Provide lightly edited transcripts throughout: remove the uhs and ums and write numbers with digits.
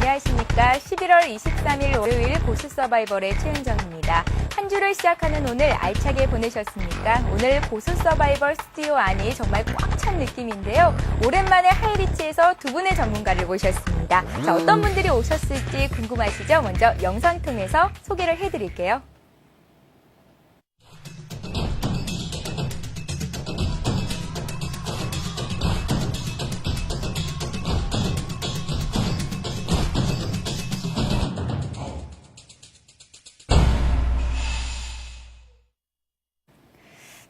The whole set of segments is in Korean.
안녕하십니까. 11월 23일 월요일 보수 서바이벌의 최은정입니다. 한 주를 시작하는 오늘 알차게 보내셨습니까? 오늘 보수 서바이벌 스튜디오 안이 정말 꽉 찬 느낌인데요. 오랜만에 하이리치에서 두 분의 전문가를 모셨습니다. 자, 어떤 분들이 오셨을지 궁금하시죠? 먼저 영상 통해서 소개를 해드릴게요.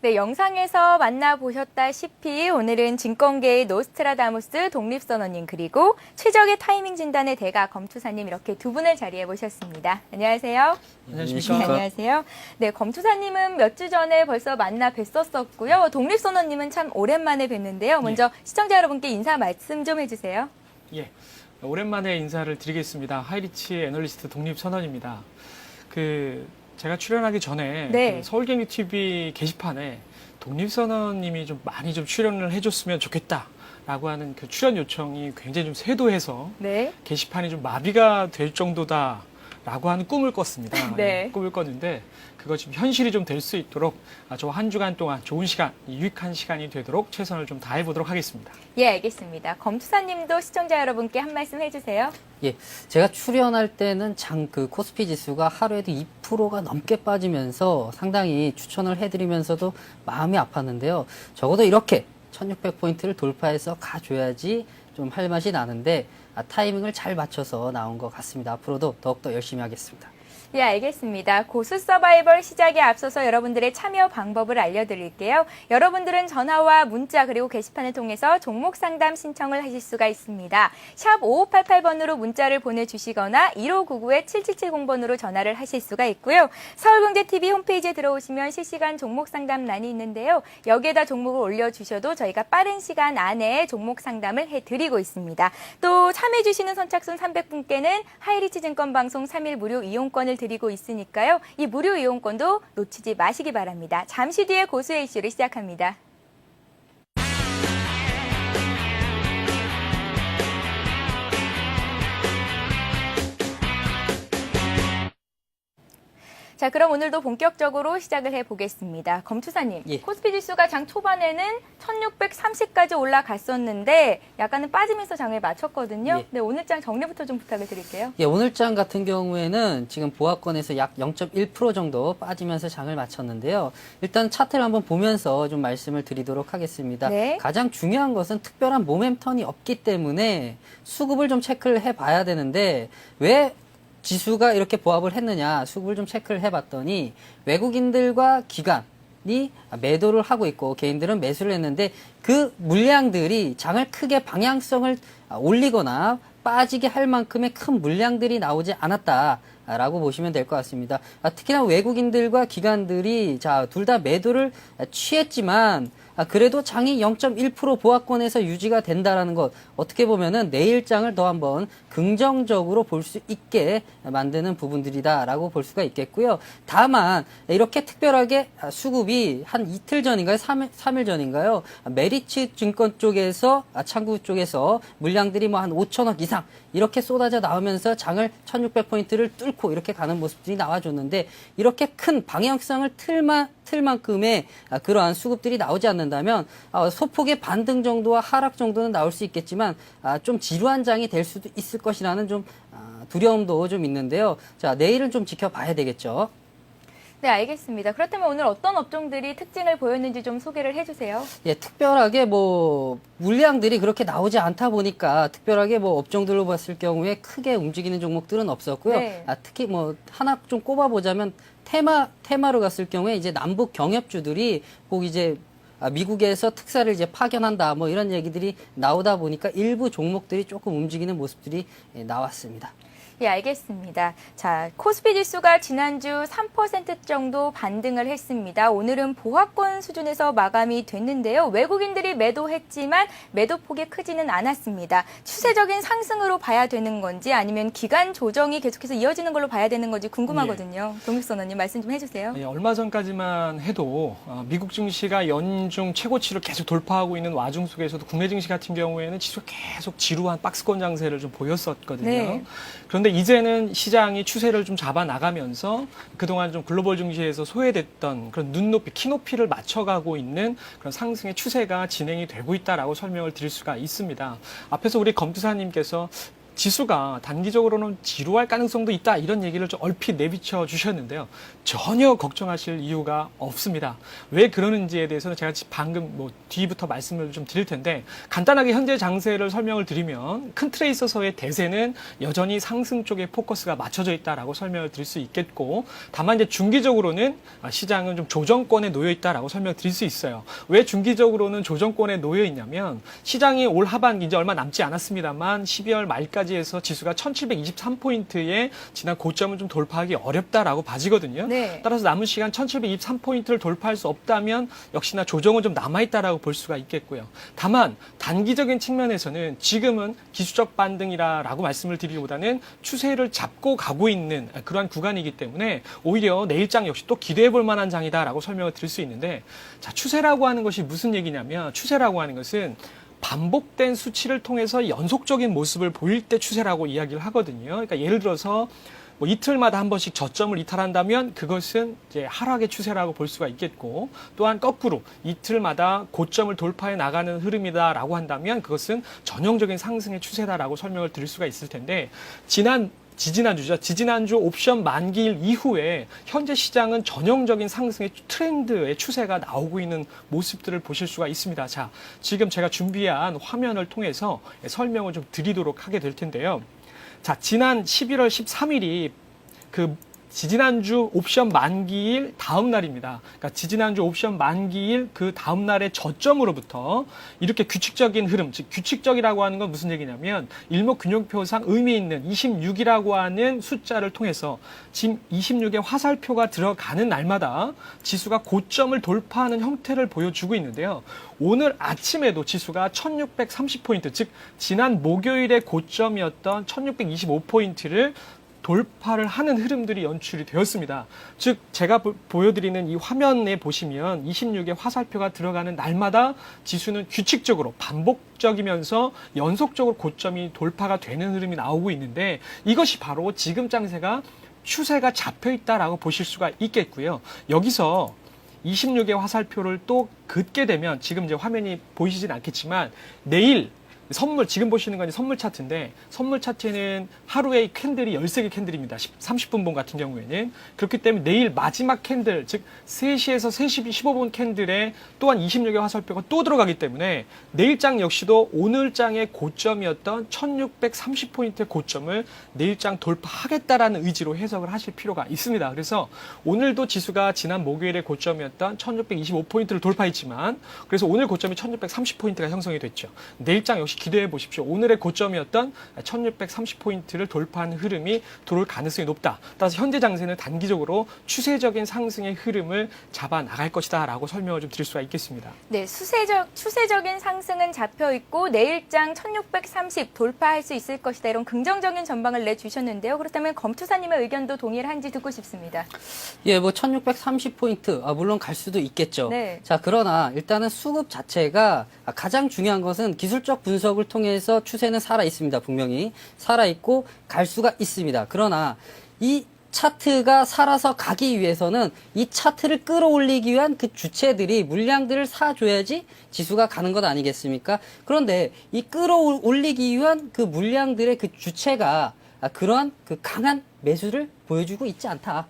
네, 영상에서 만나보셨다시피 오늘은 증권계의 노스트라다무스 독립선언님 그리고 최적의 타이밍 진단의 대가 검투사님 이렇게 두 분을 자리에 모셨습니다. 안녕하세요. 안녕하십니까. 네, 안녕하세요. 네, 검투사님은 몇 주 전에 벌써 만나 뵀었었고요. 독립선언님은 참 오랜만에 뵀는데요. 먼저 시청자 여러분께 인사 말씀 좀 해주세요. 예, 오랜만에 인사를 드리겠습니다. 하이리치 애널리스트 독립선언입니다. 제가 출연하기 전에 네. 서울경제TV 게시판에 독립선언님이 좀 많이 좀 출연을 해줬으면 좋겠다라고 하는 그 출연 요청이 굉장히 좀 쇄도해서 네. 게시판이 좀 마비가 될 정도다라고 하는 꿈을 꿨습니다. 네. 꿈을 꿨는데 그거 지금 현실이 좀 될 수 있도록 저 한 주간 동안 좋은 시간, 유익한 시간이 되도록 최선을 좀 다해보도록 하겠습니다. 예, 알겠습니다. 검투사님도 시청자 여러분께 한 말씀 해주세요. 예, 제가 출연할 때는 코스피 지수가 하루에도 2%가 넘게 빠지면서 상당히 추천을 해드리면서도 마음이 아팠는데요. 적어도 이렇게 1600포인트를 돌파해서 가줘야지 좀 할 맛이 나는데 타이밍을 잘 맞춰서 나온 것 같습니다. 앞으로도 더욱더 열심히 하겠습니다. 예, 알겠습니다. 고수 서바이벌 시작에 앞서서 여러분들의 참여 방법을 알려드릴게요. 여러분들은 전화와 문자 그리고 게시판을 통해서 종목 상담 신청을 하실 수가 있습니다. 샵 5588번으로 문자를 보내주시거나 1599-7770번으로 전화를 하실 수가 있고요. 서울경제TV 홈페이지에 들어오시면 실시간 종목 상담란이 있는데요. 여기에다 종목을 올려주셔도 저희가 빠른 시간 안에 종목 상담을 해드리고 있습니다. 또 참여해주시는 선착순 300분께는 하이리치 증권방송 3일 무료 이용권을 드리고 있으니까요. 이 무료 이용권도 놓치지 마시기 바랍니다. 잠시 뒤에 고수의 이슈를 시작합니다. 자, 그럼 오늘도 본격적으로 시작을 해보겠습니다. 검투사님, 예. 코스피 지수가 장 초반에는 1630까지 올라갔었는데 약간은 빠지면서 장을 마쳤거든요. 예. 네, 오늘 장 정리부터 좀 부탁을 드릴게요. 예, 오늘 장 같은 경우에는 지금 보합권에서 약 0.1% 정도 빠지면서 장을 마쳤는데요. 일단 차트를 한번 보면서 좀 말씀을 드리도록 하겠습니다. 네. 가장 중요한 것은 특별한 모멘텀이 없기 때문에 수급을 좀 체크를 해봐야 되는데 왜 지수가 이렇게 보합을 했느냐 수급을 좀 체크를 해봤더니 외국인들과 기관이 매도를 하고 있고 개인들은 매수를 했는데 그 물량들이 장을 크게 방향성을 올리거나 빠지게 할 만큼의 큰 물량들이 나오지 않았다라고 보시면 될 것 같습니다. 특히나 외국인들과 기관들이 둘 다 매도를 취했지만 그래도 장이 0.1% 보합권에서 유지가 된다라는 것 어떻게 보면은 내일장을 더 한번 긍정적으로 볼 수 있게 만드는 부분들이다라고 볼 수가 있겠고요. 다만 이렇게 특별하게 수급이 한 이틀 전인가요? 3일 전인가요? 메리츠 증권 쪽에서 창구 쪽에서 물량들이 뭐 한 5천억 이상 이렇게 쏟아져 나오면서 장을 1600포인트를 뚫고 이렇게 가는 모습들이 나와줬는데 이렇게 큰 방향성을 틀 만큼의 그러한 수급들이 나오지 않는다면 소폭의 반등 정도와 하락 정도는 나올 수 있겠지만 좀 지루한 장이 될 수도 있을 것이라는 좀 두려움도 좀 있는데요. 자, 내일은 좀 지켜봐야 되겠죠. 네, 알겠습니다. 그렇다면 오늘 어떤 업종들이 특징을 보였는지 좀 소개를 해주세요. 예, 특별하게 물량들이 그렇게 나오지 않다 보니까 특별하게 업종들로 봤을 경우에 크게 움직이는 종목들은 없었고요. 네. 특히 하나 좀 꼽아보자면 테마로 갔을 경우에 이제 남북 경협주들이 꼭 이제 미국에서 특사를 이제 파견한다 이런 얘기들이 나오다 보니까 일부 종목들이 조금 움직이는 모습들이 나왔습니다. 예, 알겠습니다. 자, 코스피 지수가 지난주 3% 정도 반등을 했습니다. 오늘은 보합권 수준에서 마감이 됐는데요. 외국인들이 매도했지만 매도폭이 크지는 않았습니다. 추세적인 상승으로 봐야 되는 건지 아니면 기간 조정이 계속해서 이어지는 걸로 봐야 되는 건지 궁금하거든요. 독립선언님 말씀 좀 해주세요. 예, 얼마 전까지만 해도 미국 증시가 연중 최고치를 계속 돌파하고 있는 와중 속에서도 국내 증시 같은 경우에는 지수가 계속 지루한 박스권 장세를 좀 보였었거든요. 네. 그런데 이제는 시장이 추세를 좀 잡아 나가면서 그동안 좀 글로벌 증시에서 소외됐던 그런 눈높이, 키높이를 맞춰가고 있는 그런 상승의 추세가 진행이 되고 있다라고 설명을 드릴 수가 있습니다. 앞에서 우리 검투사님께서 지수가 단기적으로는 지루할 가능성도 있다 이런 얘기를 좀 얼핏 내비쳐 주셨는데요. 전혀 걱정하실 이유가 없습니다. 왜 그러는지에 대해서는 제가 방금 뒤부터 말씀을 좀 드릴 텐데 간단하게 현재 장세를 설명을 드리면 큰 틀에 있어서의 대세는 여전히 상승 쪽에 포커스가 맞춰져 있다라고 설명을 드릴 수 있겠고 다만 이제 중기적으로는 시장은 좀 조정권에 놓여 있다라고 설명을 드릴 수 있어요. 왜 중기적으로는 조정권에 놓여 있냐면 시장이 올 하반기 이제 얼마 남지 않았습니다만 12월 말까지 해서 지수가 1723포인트의 지난 고점을 좀 돌파하기 어렵다라고 봐지거든요. 네. 따라서 남은 시간 1723포인트를 돌파할 수 없다면 역시나 조정은 좀 남아있다라고 볼 수가 있겠고요. 다만 단기적인 측면에서는 지금은 기술적 반등이라고 말씀을 드리기보다는 추세를 잡고 가고 있는 그러한 구간이기 때문에 오히려 내일장 역시 또 기대해 볼 만한 장이다라고 설명을 드릴 수 있는데 자, 추세라고 하는 것이 무슨 얘기냐면 추세라고 하는 것은 반복된 수치를 통해서 연속적인 모습을 보일 때 추세라고 이야기를 하거든요. 그러니까 예를 들어서 이틀마다 한 번씩 저점을 이탈한다면 그것은 이제 하락의 추세라고 볼 수가 있겠고 또한 거꾸로 이틀마다 고점을 돌파해 나가는 흐름이다라고 한다면 그것은 전형적인 상승의 추세다라고 설명을 드릴 수가 있을 텐데 지지난주 옵션 만기일 이후에 현재 시장은 전형적인 상승의 트렌드의 추세가 나오고 있는 모습들을 보실 수가 있습니다. 자, 지금 제가 준비한 화면을 통해서 설명을 좀 드리도록 하게 될 텐데요. 자, 지난 11월 13일이 지지난주 옵션 만기일 다음 날입니다. 그러니까 지지난주 옵션 만기일 그 다음 날의 저점으로부터 이렇게 규칙적인 흐름, 즉 규칙적이라고 하는 건 무슨 얘기냐면 일목균형표상 의미 있는 26이라고 하는 숫자를 통해서 지금 26의 화살표가 들어가는 날마다 지수가 고점을 돌파하는 형태를 보여주고 있는데요. 오늘 아침에도 지수가 1630포인트, 즉 지난 목요일의 고점이었던 1625포인트를 돌파를 하는 흐름들이 연출이 되었습니다. 즉 제가 보여드리는 이 화면에 보시면 26의 화살표가 들어가는 날마다 지수는 규칙적으로 반복적이면서 연속적으로 고점이 돌파가 되는 흐름이 나오고 있는데 이것이 바로 지금 장세가 추세가 잡혀 있다라고 보실 수가 있겠고요. 여기서 26의 화살표를 또 긋게 되면 지금 이제 화면이 보이시진 않겠지만 내일 선물, 지금 보시는 건 선물 차트인데 선물 차트는 하루에 캔들이 13개 캔들입니다. 30분봉 같은 경우에는. 그렇기 때문에 내일 마지막 캔들, 즉 3시에서 3시 15분 캔들에 또한 26의 화살표가 또 들어가기 때문에 내일장 역시도 오늘장의 고점이었던 1630포인트의 고점을 내일장 돌파하겠다라는 의지로 해석을 하실 필요가 있습니다. 그래서 오늘도 지수가 지난 목요일의 고점이었던 1625포인트를 돌파했지만 그래서 오늘 고점이 1630포인트가 형성이 됐죠. 내일장 역시 기대해 보십시오. 오늘의 고점이었던 1630포인트를 돌파하는 흐름이 들어올 가능성이 높다. 따라서 현재 장세는 단기적으로 추세적인 상승의 흐름을 잡아 나갈 것이다 라고 설명을 좀 드릴 수가 있겠습니다. 네, 추세적인 상승은 잡혀 있고 내일장 1630 돌파할 수 있을 것이다. 이런 긍정적인 전망을 내주셨는데요. 그렇다면 검투사님의 의견도 동일한지 듣고 싶습니다. 예, 1630포인트, 물론 갈 수도 있겠죠. 네. 자, 그러나 일단은 수급 자체가 가장 중요한 것은 기술적 분석을 통해서 추세는 살아 있습니다. 분명히 살아 있고 갈 수가 있습니다. 그러나 이 차트가 살아서 가기 위해서는 이 차트를 끌어올리기 위한 그 주체들이 물량들을 사줘야지 지수가 가는 것 아니겠습니까? 그런데 이 끌어올리기 위한 그 물량들의 그 주체가 그러한 그 강한 매수를 보여주고 있지 않다.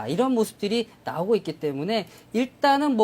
이런 모습들이 나오고 있기 때문에 일단은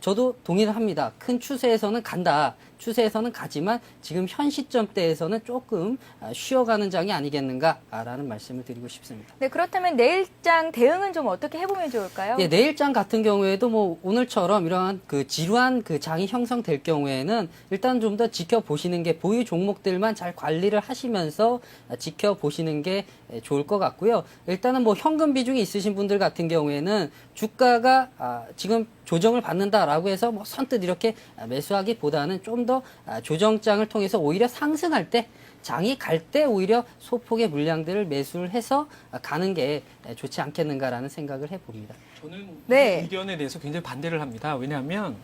저도 동의를 합니다. 큰 추세에서는 간다. 추세에서는 가지만 지금 현 시점대에서는 조금 쉬어가는 장이 아니겠는가라는 말씀을 드리고 싶습니다. 네, 그렇다면 내일장 대응은 좀 어떻게 해보면 좋을까요? 예, 내일장 같은 경우에도 뭐 오늘처럼 이러한 그 지루한 그 장이 형성될 경우에는 일단 좀 더 지켜보시는 게 보유 종목들만 잘 관리를 하시면서 지켜보시는 게 좋을 것 같고요. 일단은 뭐 현금 비중이 있으신 분들 같은 경우에는 주가가 지금 조정을 받는다라고 해서 뭐 선뜻 이렇게 매수하기보다는 좀 더 조정장을 통해서 오히려 상승할 때 장이 갈 때 오히려 소폭의 물량들을 매수를 해서 가는 게 좋지 않겠는가라는 생각을 해봅니다. 저는 네. 이 의견에 대해서 굉장히 반대를 합니다. 왜냐하면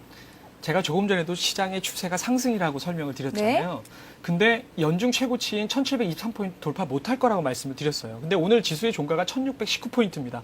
제가 조금 전에도 시장의 추세가 상승이라고 설명을 드렸잖아요. 근데 연중 최고치인 1723포인트 돌파 못할 거라고 말씀을 드렸어요. 근데 오늘 지수의 종가가 1619포인트입니다.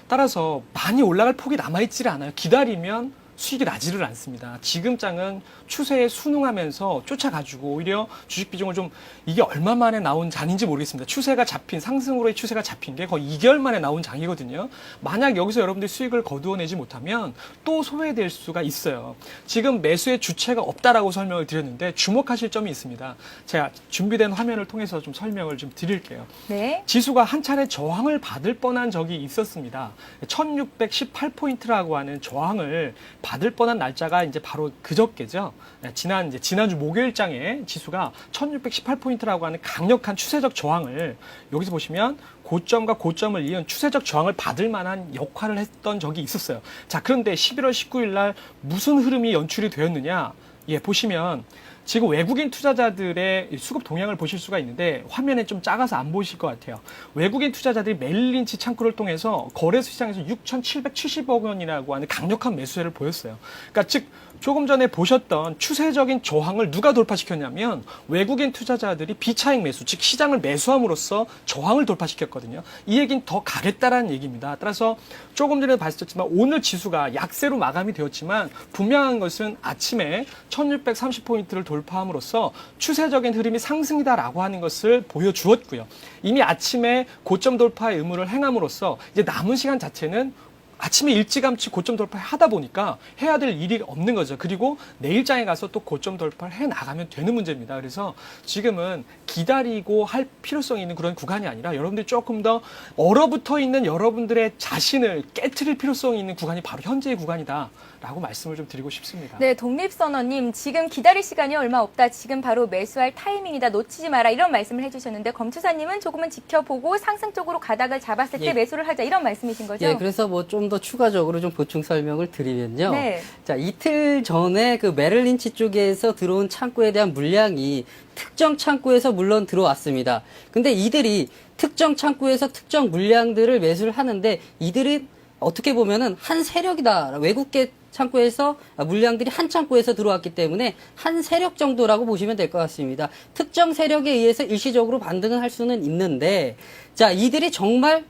따라서 많이 올라갈 폭이 남아있지를 않아요. 기다리면 수익이 나지를 않습니다. 지금 장은 추세에 순응하면서 쫓아가지고 오히려 주식 비중을 좀 이게 얼마 만에 나온 장인지 모르겠습니다. 추세가 잡힌 상승으로의 추세가 잡힌 게 거의 2개월 만에 나온 장이거든요. 만약 여기서 여러분들이 수익을 거두어내지 못하면 또 소외될 수가 있어요. 지금 매수의 주체가 없다라고 설명을 드렸는데 주목하실 점이 있습니다. 제가 준비된 화면을 통해서 좀 설명을 좀 드릴게요. 네. 지수가 한 차례 저항을 받을 뻔한 적이 있었습니다. 1618포인트라고 하는 저항을 받을 뻔한 날짜가 이제 바로 그저께죠. 지난주 목요일장에 지수가 1618포인트라고 하는 강력한 추세적 저항을 여기서 보시면 고점과 고점을 이은 추세적 저항을 받을 만한 역할을 했던 적이 있었어요. 자, 그런데 11월 19일 날 무슨 흐름이 연출이 되었느냐? 예, 보시면 지금 외국인 투자자들의 수급 동향을 보실 수가 있는데 화면에 좀 작아서 안 보이실 것 같아요. 외국인 투자자들이 메릴린치 창구를 통해서 거래소 시장에서 6,770억 원이라고 하는 강력한 매수세를 보였어요. 그러니까 즉 조금 전에 보셨던 추세적인 저항을 누가 돌파시켰냐면 외국인 투자자들이 비차익 매수, 즉 시장을 매수함으로써 저항을 돌파시켰거든요. 이 얘기는 더 가겠다라는 얘기입니다. 따라서 조금 전에 봤었지만 오늘 지수가 약세로 마감이 되었지만 분명한 것은 아침에 1630포인트를 돌파함으로써 추세적인 흐름이 상승이다라고 하는 것을 보여주었고요. 이미 아침에 고점 돌파의 의무를 행함으로써 이제 남은 시간 자체는 아침에 일찌감치 고점 돌파를 하다 보니까 해야 될 일이 없는 거죠. 그리고 내일장에 가서 또 고점 돌파를 해 나가면 되는 문제입니다. 그래서 지금은 기다리고 할 필요성이 있는 그런 구간이 아니라 여러분들이 조금 더 얼어붙어 있는 여러분들의 자신을 깨트릴 필요성이 있는 구간이 바로 현재의 구간이다. 라고 말씀을 좀 드리고 싶습니다. 네, 독립선언님 지금 기다릴 시간이 얼마 없다. 지금 바로 매수할 타이밍이다. 놓치지 마라. 이런 말씀을 해주셨는데 검투사님은 조금은 지켜보고 상승 쪽으로 가닥을 잡았을 때 예. 매수를 하자. 이런 말씀이신 거죠? 예, 그래서 뭐 좀 더 추가적으로 좀 보충 설명을 드리면요. 네. 자, 이틀 전에 그 메릴린치 쪽에서 들어온 창구에 대한 물량이 특정 창구에서 물론 들어왔습니다. 근데 이들이 특정 창구에서 특정 물량들을 매수를 하는데 이들이 어떻게 보면은 한 세력이다. 외국계 창구에서 물량들이 한 창구에서 들어왔기 때문에 한 세력 정도라고 보시면 될 것 같습니다. 특정 세력에 의해서 일시적으로 반등을 할 수는 있는데 자, 이들이 정말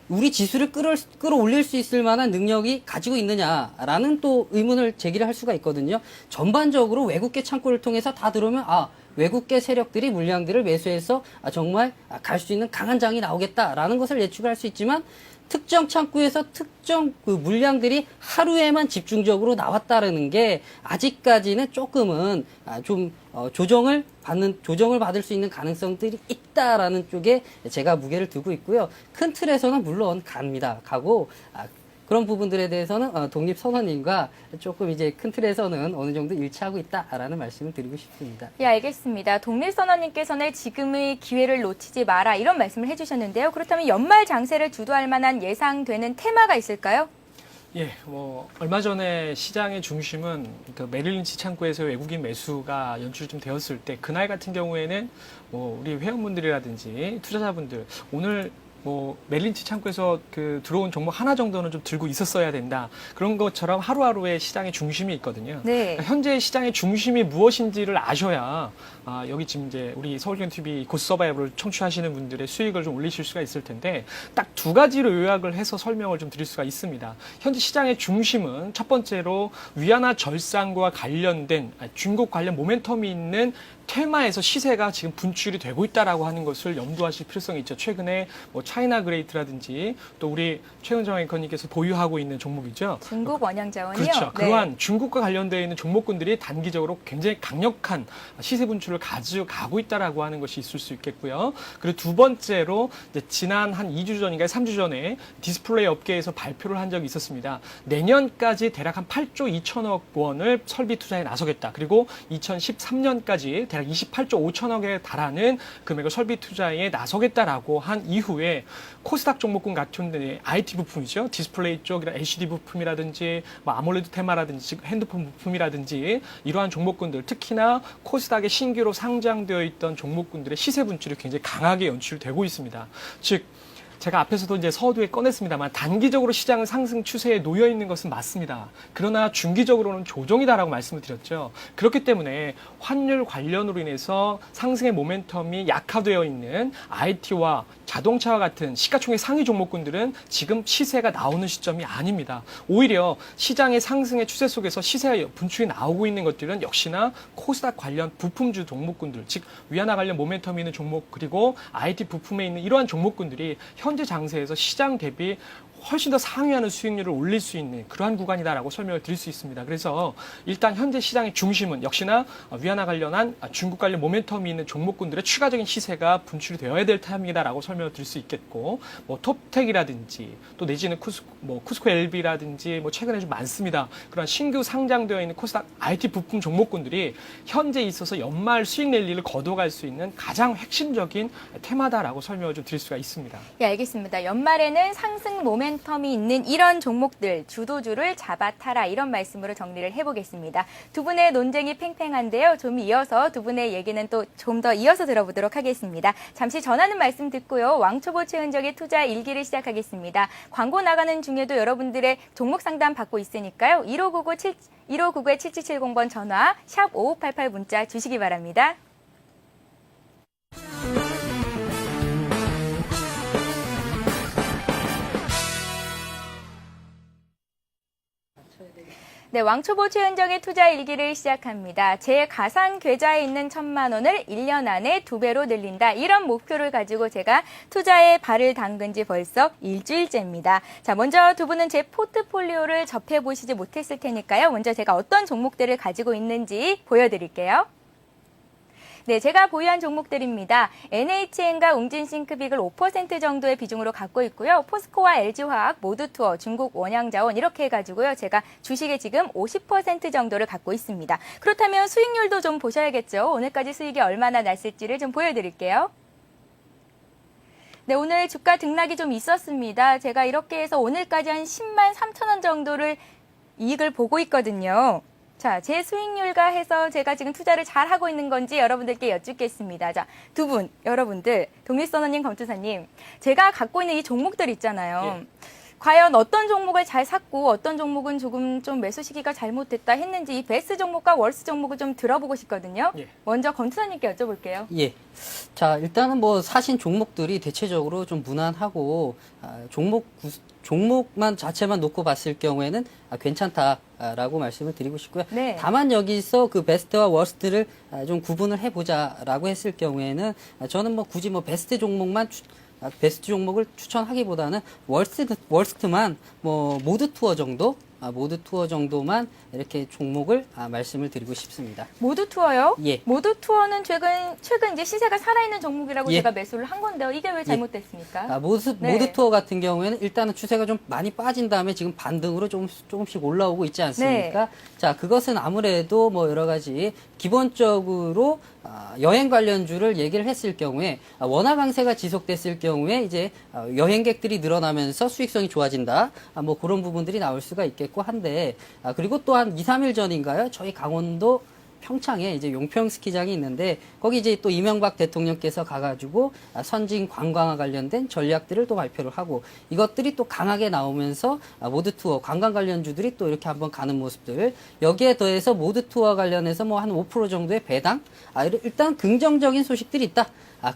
우리 지수를 끌어올릴 수 있을 만한 능력이 가지고 있느냐라는 또 의문을 제기를 할 수가 있거든요. 전반적으로 외국계 창구를 통해서 다 들어오면 외국계 세력들이 물량들을 매수해서 정말 갈 수 있는 강한 장이 나오겠다라는 것을 예측을 할 수 있지만 특정 창구에서 특정 그 물량들이 하루에만 집중적으로 나왔다라는 게 아직까지는 조금은 좀 조정을 받을 수 있는 가능성들이 있다라는 쪽에 제가 무게를 두고 있고요. 큰 틀에서는 물론 가고 그런 부분들에 대해서는 독립선언님과 조금 이제 큰 틀에서는 어느 정도 일치하고 있다라는 말씀을 드리고 싶습니다. 예, 알겠습니다. 독립선언님께서는 지금의 기회를 놓치지 마라. 이런 말씀을 해주셨는데요. 그렇다면 연말 장세를 주도할 만한 예상되는 테마가 있을까요? 예, 얼마 전에 시장의 중심은 그 메릴린치 창구에서 외국인 매수가 연출이 좀 되었을 때, 그날 같은 경우에는 우리 회원분들이라든지 투자자분들, 오늘 메릴린치 창구에서 들어온 종목 하나 정도는 좀 들고 있었어야 된다. 그런 것처럼 하루하루의 시장의 중심이 있거든요. 네. 그러니까 현재 시장의 중심이 무엇인지를 아셔야 여기 지금 이제 우리 서울경TV 고스서바이벌을 청취하시는 분들의 수익을 좀 올리실 수가 있을 텐데 딱 두 가지로 요약을 해서 설명을 좀 드릴 수가 있습니다. 현재 시장의 중심은 첫 번째로 위안화 절상과 관련된 중국 관련 모멘텀이 있는 테마에서 시세가 지금 분출이 되고 있다라고 하는 것을 염두하실 필요성이 있죠. 최근에 차이나 그레이트라든지 또 우리 최은정 앵커님께서 보유하고 있는 종목이죠. 중국 원양자원이요? 그렇죠. 네. 그러한 중국과 관련되어 있는 종목군들이 단기적으로 굉장히 강력한 시세 분출을 가져가고 있다라고 하는 것이 있을 수 있겠고요. 그리고 두 번째로 이제 지난 한 2주 전인가 3주 전에 디스플레이 업계에서 발표를 한 적이 있었습니다. 내년까지 대략 한 8조 2천억 원을 설비 투자에 나서겠다. 그리고 2013년까지 대략 28조 5천억에 달하는 금액을 설비 투자에 나서겠다라고 한 이후에 코스닥 종목군 같은 데 IT 부품이죠. 디스플레이 쪽 LCD 부품이라든지 뭐 아몰레드 테마라든지 핸드폰 부품이라든지 이러한 종목군들 특히나 코스닥에 신규로 상장되어 있던 종목군들의 시세 분출이 굉장히 강하게 연출되고 있습니다. 즉 제가 앞에서도 이제 서두에 꺼냈습니다만 단기적으로 시장은 상승 추세에 놓여 있는 것은 맞습니다. 그러나 중기적으로는 조정이다라고 말씀을 드렸죠. 그렇기 때문에 환율 관련으로 인해서 상승의 모멘텀이 약화되어 있는 IT와 자동차와 같은 시가총액 상위 종목군들은 지금 시세가 나오는 시점이 아닙니다. 오히려 시장의 상승의 추세 속에서 시세 분출이 나오고 있는 것들은 역시나 코스닥 관련 부품주 종목군들, 즉 위안화 관련 모멘텀이 있는 종목 그리고 IT 부품에 있는 이러한 종목군들이 현재 장세에서 시장 대비 훨씬 더 상회하는 수익률을 올릴 수 있는 그러한 구간이다라고 설명을 드릴 수 있습니다. 그래서 일단 현재 시장의 중심은 역시나 위안화 관련한 중국 관련 모멘텀이 있는 종목군들의 추가적인 시세가 분출이 되어야 될 타임이다라고 설명을 드릴 수 있겠고, 뭐 톱텍이라든지 또 내지는 쿠스코 LB라든지 뭐 최근에 좀 많습니다. 그런 신규 상장되어 있는 코스닥 IT 부품 종목군들이 현재 있어서 연말 수익 랠리를 거둬갈 수 있는 가장 핵심적인 테마다라고 설명을 좀 드릴 수가 있습니다. 예, 알겠습니다. 연말에는 상승 모멘텀이 있는 이런 종목들 주도주를 잡아타라 이런 말씀으로 정리를 해보겠습니다. 두 분의 논쟁이 팽팽한데요. 좀 이어서 두 분의 얘기는 또 좀 더 이어서 들어보도록 하겠습니다. 잠시 전하는 말씀 듣고요. 왕초보 최은정의 투자 일기를 시작하겠습니다. 광고 나가는 중에도 여러분들의 종목 상담 받고 있으니까요. 1599-7770번 전화 샵 5588 문자 주시기 바랍니다. 네, 왕초보 최은정의 투자 일기를 시작합니다. 제 가상 계좌에 있는 1,000만 원을 1년 안에 2배로 늘린다. 이런 목표를 가지고 제가 투자에 발을 담근 지 벌써 일주일째입니다. 자, 먼저 두 분은 제 포트폴리오를 접해보시지 못했을 테니까요. 먼저 제가 어떤 종목들을 가지고 있는지 보여드릴게요. 네, 제가 보유한 종목들입니다. NHN과 웅진싱크빅을 5% 정도의 비중으로 갖고 있고요. 포스코와 LG화학, 모두투어, 중국 원양자원 이렇게 해가지고요. 제가 주식에 지금 50% 정도를 갖고 있습니다. 그렇다면 수익률도 좀 보셔야겠죠. 오늘까지 수익이 얼마나 났을지를 좀 보여드릴게요. 네, 오늘 주가 등락이 좀 있었습니다. 제가 이렇게 해서 오늘까지 한 10만 3천 원 정도를 이익을 보고 있거든요. 자, 제 수익률과 해서 제가 지금 투자를 잘 하고 있는 건지 여러분들께 여쭙겠습니다. 자, 두 분, 여러분들, 동일선언님, 검투사님, 제가 갖고 있는 이 종목들 있잖아요. 예. 과연 어떤 종목을 잘 샀고 어떤 종목은 조금 좀 매수 시기가 잘못됐다 했는지 이 베스트 종목과 월스 종목을 좀 들어보고 싶거든요. 예. 먼저 검투사님께 여쭤볼게요. 예. 자, 일단은 뭐 사신 종목들이 대체적으로 좀 무난하고 종목만 자체만 놓고 봤을 경우에는 괜찮다라고 말씀을 드리고 싶고요. 네. 다만 여기서 그 베스트와 워스트를 좀 구분을 해보자라고 했을 경우에는 저는 뭐 굳이 뭐 베스트 종목을 추천하기보다는 월스트만 뭐 모드 투어 정도만 이렇게 종목을 말씀을 드리고 싶습니다. 모두 투어요? 예. 모두 투어는 최근 이제 시세가 살아있는 종목이라고 예. 제가 매수를 한 건데요. 이게 왜 잘못됐습니까? 모드 투어 같은 경우에는 일단은 추세가 좀 많이 빠진 다음에 지금 반등으로 조금씩 올라오고 있지 않습니까? 네. 자, 그것은 아무래도 뭐 여러 가지 기본적으로 여행 관련주를 얘기를 했을 경우에 원화 강세가 지속됐을 경우에 이제 여행객들이 늘어나면서 수익성이 좋아진다. 뭐 그런 부분들이 나올 수가 있겠고 한데 그리고 또 한 2, 3일 전인가요? 저희 강원도 평창에 이제 용평 스키장이 있는데 거기 이제 또 이명박 대통령께서 가가지고 선진 관광화 관련된 전략들을 또 발표를 하고 이것들이 또 강하게 나오면서 모드 투어 관광 관련주들이 또 이렇게 한번 가는 모습들 여기에 더해서 모드 투어 관련해서 뭐 한 5% 정도의 배당 일단 긍정적인 소식들이 있다.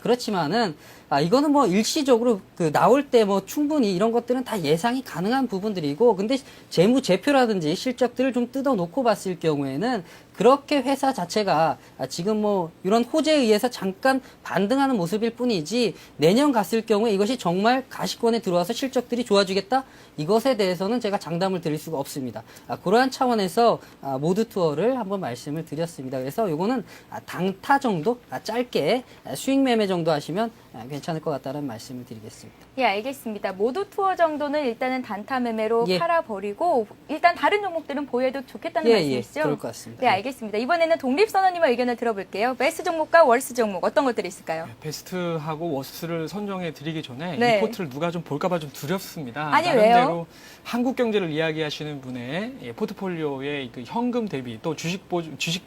그렇지만은 이거는 뭐 일시적으로 나올 때 뭐 충분히 이런 것들은 다 예상이 가능한 부분들이고 근데 재무제표라든지 실적들을 좀 뜯어 놓고 봤을 경우에는 그렇게 회사 자체가 지금 뭐 이런 호재에 의해서 잠깐 반등하는 모습일 뿐이지 내년 갔을 경우에 이것이 정말 가시권에 들어와서 실적들이 좋아지겠다? 이것에 대해서는 제가 장담을 드릴 수가 없습니다. 그러한 차원에서 모드 투어를 한번 말씀을 드렸습니다. 그래서 요거는 당타 정도 짧게 수익 매매 정도 하시면 괜찮을 것 같다는 말씀을 드리겠습니다. 예, 알겠습니다. 모두 투어 정도는 일단은 단타 매매로 예. 팔아버리고 일단 다른 종목들은 보유해도 좋겠다는 말씀이시죠? 그럴 것 같습니다. 네, 알겠습니다. 이번에는 독립선언님의 의견을 들어볼게요. 베스트 종목과 월스 종목 어떤 것들이 있을까요? 베스트하고 워스트를 선정해 드리기 전에 네. 이 포트를 누가 좀 볼까봐 좀 두렵습니다. 아니, 나름대로 왜요? 한국 경제를 이야기하시는 분의 포트폴리오의 그 현금 대비 또 주식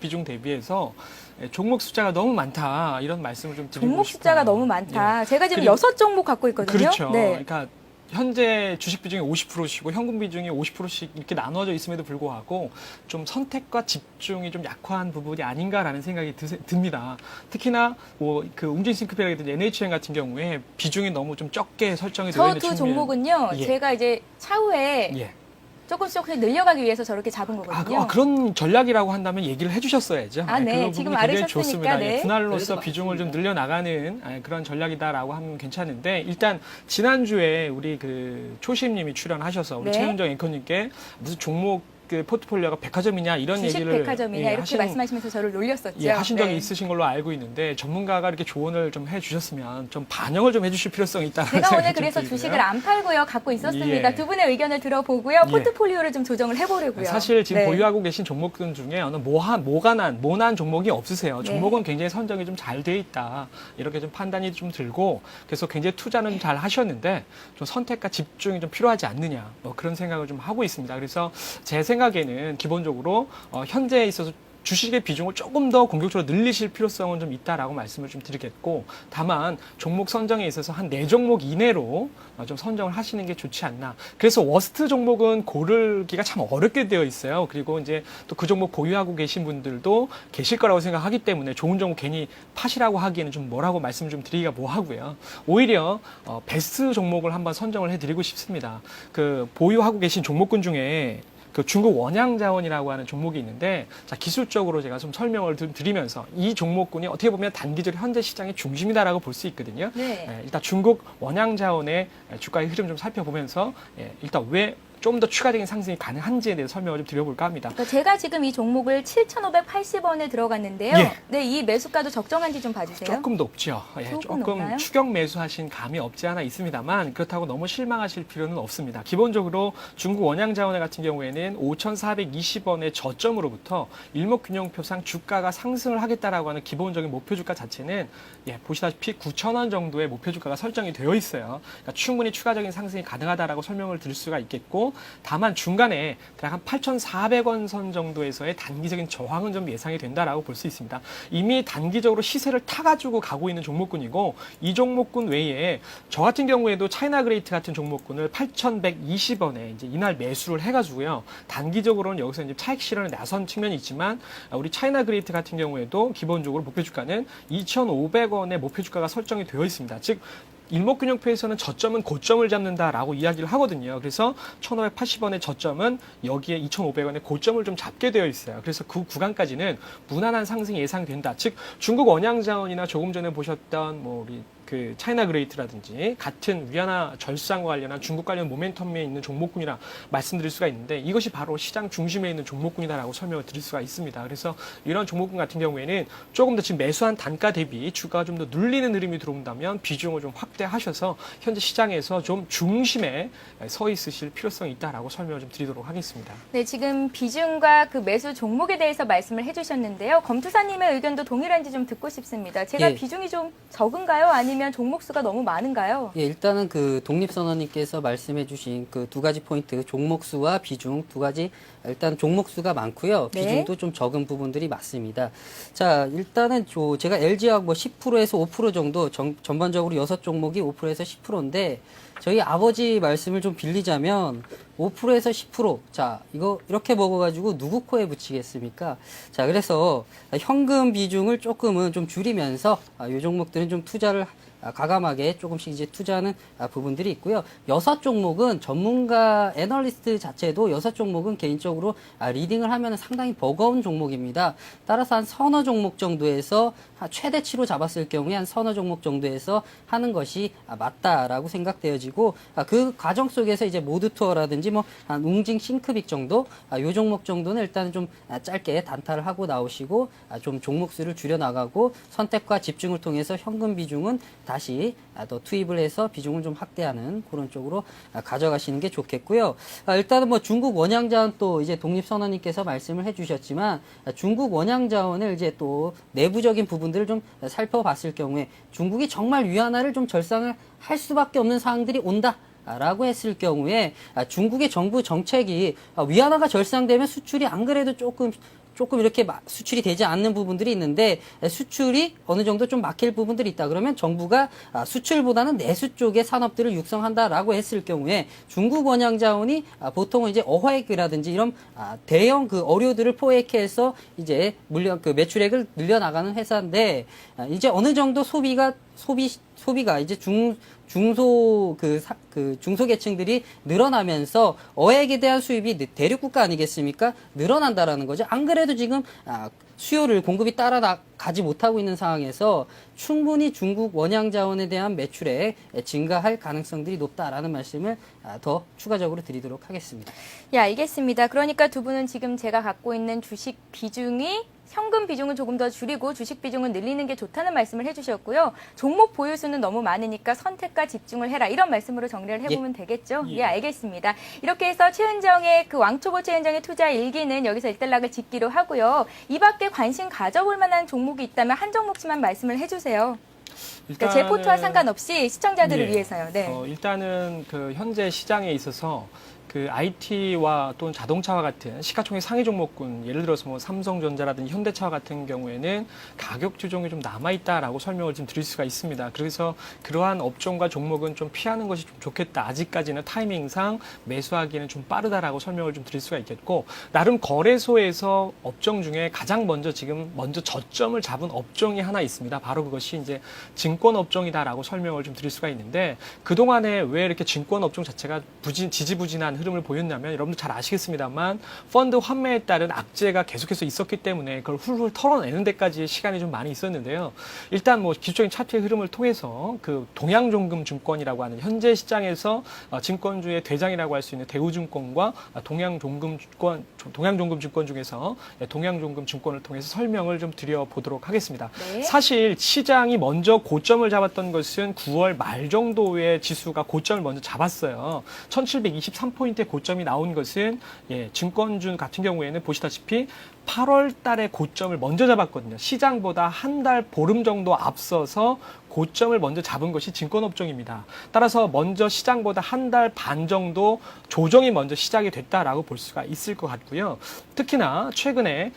비중 대비해서 종목 숫자가 너무 많다 이런 말씀을 좀 드리고 종목 싶어요. 숫자가 너무 많다. 예. 제가 지금 그리고- 6종목 갖고 있거든요. 그렇죠. 네. 그러니까 현재 주식 비중이 50%씩고 현금 비중이 50%씩 이렇게 나눠져 있음에도 불구하고 좀 선택과 집중이 좀 약한 부분이 아닌가라는 생각이 듭니다. 특히나 뭐 그 웅진 싱크백이라든지 NHN 같은 경우에 비중이 너무 좀 적게 설정이 되어 저 있는 두 측면. 종목은요. 예. 제가 이제 차후에 예. 조금씩 늘려가기 위해서 저렇게 잡은 거거든요. 그런 전략이라고 한다면 얘기를 해주셨어야죠. 아, 네. 그 지금 부분이 굉장히 알으셨으니까, 좋습니다. 네. 분할로서 그래도 비중을 좀 늘려나가는 그런 전략이다라고 하면 괜찮은데 일단 지난주에 우리 그 초심님이 출연하셔서 우리 네. 최윤정 앵커님께 무슨 종목 그 포트폴리오가 백화점이냐 이런 주식 얘기를 백화점이냐 이렇게 말씀하시면서 저를 놀렸었죠. 하신 적이 네. 있으신 걸로 알고 있는데 전문가가 이렇게 조언을 좀 해주셨으면 좀 반영을 좀 해주실 필요성이 있다는 제가 생각이 오늘 좀 그래서 들고요. 주식을 안 팔고요. 갖고 있었습니다. 예. 두 분의 의견을 들어보고요. 예. 포트폴리오를 좀 조정을 해보려고요. 사실 지금 네. 보유하고 계신 종목들 중에 어느 모난 종목이 없으세요. 네. 종목은 굉장히 선정이 좀 잘 돼 있다. 이렇게 좀 판단이 좀 들고 그래서 굉장히 투자는 잘 하셨는데 좀 선택과 집중이 좀 필요하지 않느냐. 뭐 그런 생각을 좀 하고 있습니다. 그래서 제 생각에는 기본적으로 현재에 있어서 주식의 비중을 조금 더 공격적으로 늘리실 필요성은 좀 있다라고 말씀을 좀 드리겠고 다만 종목 선정에 있어서 한 4종목 이내로 좀 선정을 하시는 게 좋지 않나. 그래서 워스트 종목은 고르기가 참 어렵게 되어 있어요. 그리고 이제 또 그 종목 보유하고 계신 분들도 계실 거라고 생각하기 때문에 좋은 종목 괜히 파시라고 하기에는 좀 뭐라고 말씀 좀 드리기가 뭐하고요. 오히려 베스트 종목을 한번 선정을 해드리고 싶습니다. 그 보유하고 계신 종목군 중에 그 중국 원양자원이라고 하는 종목이 있는데 자, 기술적으로 제가 좀 설명을 드리면서 이 종목군이 어떻게 보면 단기적으로 현재 시장의 중심이다라고 볼 수 있거든요. 네. 일단 중국 원양자원의 주가의 흐름 좀 살펴보면서 일단 왜 좀 더 추가적인 상승이 가능한지에 대해서 설명을 좀 드려볼까 합니다. 그러니까 제가 지금 이 종목을 7,580원에 들어갔는데요. 예. 네, 이 매수가도 적정한지 좀 봐주세요. 조금 높죠. 조금 조금 높나요? 추격 매수하신 감이 없지 않아 있습니다만 그렇다고 너무 실망하실 필요는 없습니다. 기본적으로 중국 원양자원 같은 경우에는 5,420원의 저점으로부터 일목균형표상 주가가 상승을 하겠다라고 하는 기본적인 목표 주가 자체는 보시다시피 9,000원 정도의 목표 주가가 설정이 되어 있어요. 그러니까 충분히 추가적인 상승이 가능하다라고 설명을 드릴 수가 있겠고 다만 중간에 대략 한 8,400원 선 정도에서의 단기적인 저항은 좀 예상이 된다라고 볼 수 있습니다. 이미 단기적으로 시세를 타가지고 가고 있는 종목군이고 이 종목군 외에 저 같은 경우에도 차이나 그레이트 같은 종목군을 8,120원에 이제 이날 매수를 해가지고요. 단기적으로는 여기서 이제 차익 실현에 나선 측면이 있지만 우리 차이나 그레이트 같은 경우에도 기본적으로 목표 주가는 2,500원의 목표 주가가 설정이 되어 있습니다. 즉 일목균형표에서는 저점은 고점을 잡는다라고 이야기를 하거든요. 그래서 1,580원의 저점은 여기에 2,500원의 고점을 좀 잡게 되어 있어요. 그래서 그 구간까지는 무난한 상승이 예상된다. 즉 중국 원양자원이나 조금 전에 보셨던 뭐 우리 그 차이나 그레이트라든지 같은 위안화 절상과 관련한 중국 관련 모멘텀에 있는 종목군이라 말씀드릴 수가 있는데 이것이 바로 시장 중심에 있는 종목군이다라고 설명을 드릴 수가 있습니다. 그래서 이런 종목군 같은 경우에는 조금 더 지금 매수한 단가 대비 주가가 좀 더 눌리는 흐름이 들어온다면 비중을 좀 확대하셔서 현재 시장에서 좀 중심에 서 있으실 필요성이 있다라고 설명을 좀 드리도록 하겠습니다. 네, 지금 비중과 그 매수 종목에 대해서 말씀을 해주셨는데요. 검투사님의 의견도 동일한지 좀 듣고 싶습니다. 제가 예. 비중이 좀 적은가요? 아니면 종목 수가 너무 많은가요? 일단은 그 독립선언님께서 말씀해주신 그 두 가지 포인트, 종목 수와 비중 두 가지, 일단 종목 수가 많고요. 네. 비중도 좀 적은 부분들이 맞습니다. 자, 일단은 제가 LG화학 뭐 10%에서 5% 정도 전반적으로 6종목이 5%에서 10%인데 저희 아버지 말씀을 좀 빌리자면 5%에서 10%. 자, 이거 이렇게 먹어가지고 누구 코에 붙이겠습니까? 자, 그래서 현금 비중을 조금은 좀 줄이면서 이 종목들은 좀 투자를 과감하게 조금씩 이제 투자하는 부분들이 있고요. 6종목은 전문가 애널리스트 자체도 6종목은 개인적으로 리딩을 하면 상당히 버거운 종목입니다. 따라서 한 서너 종목 정도에서 최대치로 잡았을 경우에 한 서너 종목 정도에서 하는 것이 맞다라고 생각되어지고 그 과정 속에서 이제 모드 투어라든지 한 웅징 싱크빅 정도 요 종목 정도는 일단 좀 짧게 단타를 하고 나오시고 좀 종목 수를 줄여 나가고 선택과 집중을 통해서 현금 비중은 다시 더 투입을 해서 비중을 좀 확대하는 그런 쪽으로 가져가시는 게 좋겠고요. 일단은 중국 원양자원 또 이제 독립선언님께서 말씀을 해주셨지만 중국 원양자원을 이제 또 내부적인 부분들을 좀 살펴봤을 경우에 중국이 정말 위안화를 좀 절상을 할 수밖에 없는 상황들이 온다. 라고 했을 경우에 중국의 정부 정책이 위안화가 절상되면 수출이 안 그래도 조금 이렇게 수출이 되지 않는 부분들이 있는데 수출이 어느 정도 좀 막힐 부분들이 있다. 그러면 정부가 수출보다는 내수 쪽의 산업들을 육성한다라고 했을 경우에 중국 원양자원이 보통은 이제 어획이라든지 이런 대형 그 어류들을 포획해서 이제 매출액을 늘려나가는 회사인데 이제 어느 정도 소비가 이제 중소계층들이 늘어나면서 어획에 대한 수입이 대륙국가 아니겠습니까? 늘어난다라는 거죠. 안 그래도 지금 수요를 공급이 따라가지 못하고 있는 상황에서 충분히 중국 원양자원에 대한 매출액 증가할 가능성들이 높다라는 말씀을 더 추가적으로 드리도록 하겠습니다. 예, 알겠습니다. 그러니까 두 분은 지금 제가 갖고 있는 주식 비중이 현금 비중을 조금 더 줄이고 주식 비중을 늘리는 게 좋다는 말씀을 해주셨고요. 종목 보유수는 너무 많으니까 선택과 집중을 해라. 이런 말씀으로 정리를 해보면 되겠죠? 예, 알겠습니다. 이렇게 해서 최은정의 왕초보 최은정의 투자 일기는 여기서 일단락을 짓기로 하고요. 이 밖에 관심 가져볼 만한 종목이 있다면 한 종목씩만 말씀을 해주세요. 그러니까 제 포트와 상관없이 시청자들을 위해서요. 네. 일단은 그 현재 시장에 있어서 그 IT와 또는 자동차와 같은 시가총액 상위 종목군, 예를 들어서 삼성전자라든지 현대차와 같은 경우에는 가격 조정이 좀 남아있다라고 설명을 좀 드릴 수가 있습니다. 그래서 그러한 업종과 종목은 좀 피하는 것이 좀 좋겠다. 아직까지는 타이밍상 매수하기에는 좀 빠르다라고 설명을 좀 드릴 수가 있겠고, 나름 거래소에서 업종 중에 가장 먼저 저점을 잡은 업종이 하나 있습니다. 바로 그것이 이제 증권 업종이다라고 설명을 좀 드릴 수가 있는데, 그동안에 왜 이렇게 증권 업종 자체가 지지부진한 흐름을 보였냐면, 여러분들 잘 아시겠습니다만 펀드 환매에 따른 악재가 계속해서 있었기 때문에 그걸 훌훌 털어내는 데까지 시간이 좀 많이 있었는데요. 일단 기술적인 차트의 흐름을 통해서 그 동양종금증권이라고 하는 현재 시장에서 증권주의 대장이라고 할 수 있는 대우증권과 동양종금증권 중에서 동양종금증권을 통해서 설명을 좀 드려보도록 하겠습니다. 네. 사실 시장이 먼저 고점을 잡았던 것은 9월 말 정도의 지수가 고점을 먼저 잡았어요. 1723포인트의 고점이 나온 것은 증권주 같은 경우에는 보시다시피 8월 달에 고점을 먼저 잡았거든요. 시장보다 한 달 보름 정도 앞서서 고점을 먼저 잡은 것이 증권업종입니다. 따라서 먼저 시장보다 한 달 반 정도 조정이 먼저 시작이 됐다라고 볼 수가 있을 것 같고요. 특히나 최근에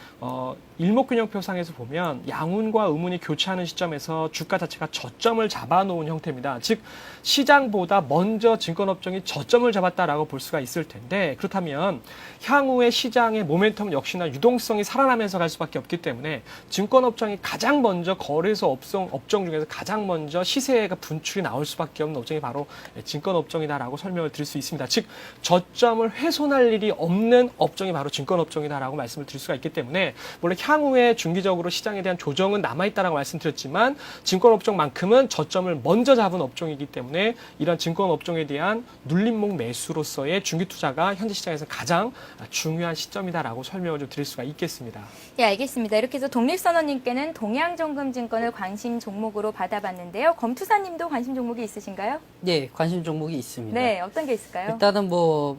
일목균형표상에서 보면 양운과 음운이 교차하는 시점에서 주가 자체가 저점을 잡아놓은 형태입니다. 즉 시장보다 먼저 증권업종이 저점을 잡았다라고 볼 수가 있을 텐데, 그렇다면 향후의 시장의 모멘텀 역시나 유동성이 살아나면서 갈 수밖에 없기 때문에 증권업종이 가장 먼저 거래소 업종 중에서 가장 먼저 시세가 분출이 나올 수밖에 없는 업종이 바로 증권업종이다라고 설명을 드릴 수 있습니다. 즉 저점을 훼손할 일이 없는 업종이 바로 증권업종이다라고 말씀을 드릴 수가 있기 때문에, 물론 향후에 중기적으로 시장에 대한 조정은 남아있다라고 말씀드렸지만 증권업종만큼은 저점을 먼저 잡은 업종이기 때문에 이런 증권업종에 대한 눌림목 매수로서의 중기투자가 현재 시장에서 가장 중요한 시점이다라고 설명을 좀 드릴 수가 있겠습니다. 예, 알겠습니다. 이렇게 해서 독립선언님께는 동양종금증권을 관심 종목으로 받아봤는데요. 검투사님도 관심 종목이 있으신가요? 네, 관심 종목이 있습니다. 네, 어떤 게 있을까요? 일단은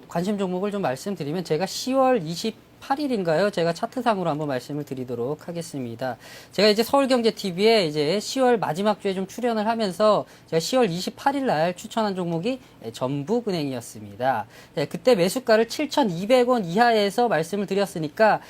관심 종목을 좀 말씀드리면 제가 10월 28일인가요? 제가 차트상으로 한번 말씀을 드리도록 하겠습니다. 제가 이제 서울경제TV에 이제 10월 마지막 주에 좀 출연을 하면서 제가 10월 28일 날 추천한 종목이 전북은행이었습니다. 네, 그때 매수가를 7,200원 이하에서 말씀을 드렸으니까